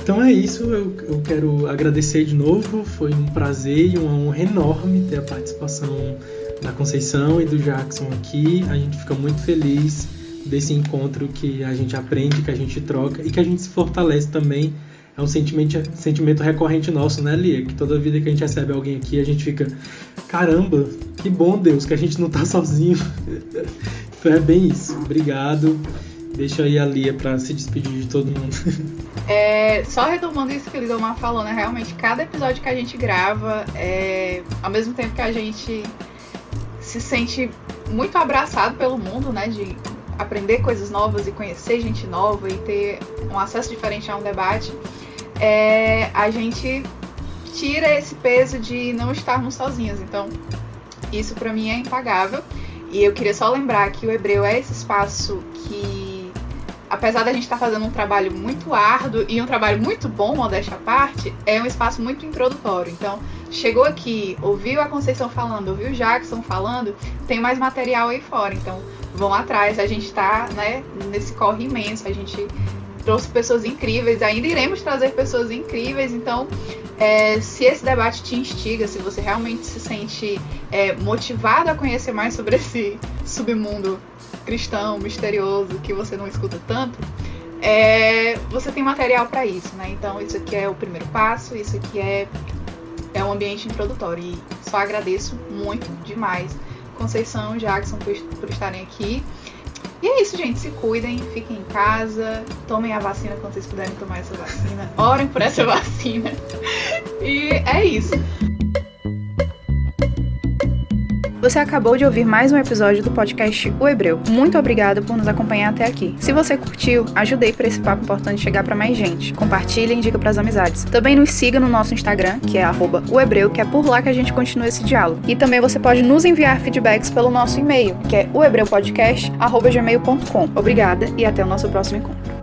Então é isso, eu quero agradecer de novo, foi um prazer e uma honra enorme ter a participação da Conceição e do Jackson aqui. A gente fica muito feliz desse encontro que a gente aprende, que a gente troca e que a gente se fortalece também. É um sentimento recorrente nosso, né, Lia? Que toda vida que a gente recebe alguém aqui, a gente fica, caramba, que bom, Deus, que a gente não tá sozinho. Então é bem isso. Obrigado. Deixa aí a Lia para se despedir de todo mundo. Só retomando isso que o Lidomar falou, né? Realmente, cada episódio que a gente grava, ao mesmo tempo que a gente se sente muito abraçado pelo mundo, né? De aprender coisas novas e conhecer gente nova e ter um acesso diferente a um debate, a gente tira esse peso de não estarmos sozinhos. Então, isso para mim é impagável. E eu queria só lembrar que o Hebreu é esse espaço que, apesar da gente estar fazendo um trabalho muito árduo e um trabalho muito bom, modéstia à parte, é um espaço muito introdutório. Então, chegou aqui, ouviu a Conceição falando, ouviu o Jackson falando, tem mais material aí fora. Então, vão atrás, a gente está, né, nesse corre imenso, a gente trouxe pessoas incríveis, ainda iremos trazer pessoas incríveis. Então, se esse debate te instiga, se você realmente se sente motivado a conhecer mais sobre esse submundo cristão, misterioso, que você não escuta tanto, você tem material para isso, né? Então, isso aqui é o primeiro passo, isso aqui é um ambiente introdutório. E só agradeço muito demais Conceição e Jackson por estarem aqui. E é isso, gente. Se cuidem, fiquem em casa, tomem a vacina quando vocês puderem tomar essa vacina, orem por essa vacina. E é isso. Você acabou de ouvir mais um episódio do podcast O Hebreu. Muito obrigada por nos acompanhar até aqui. Se você curtiu, ajudei para esse papo importante chegar para mais gente. Compartilhe e indica para as amizades. Também nos siga no nosso Instagram, que é @ohebreu, que é por lá que a gente continua esse diálogo. E também você pode nos enviar feedbacks pelo nosso e-mail, que é ohebreupodcast@gmail.com. Obrigada e até o nosso próximo encontro.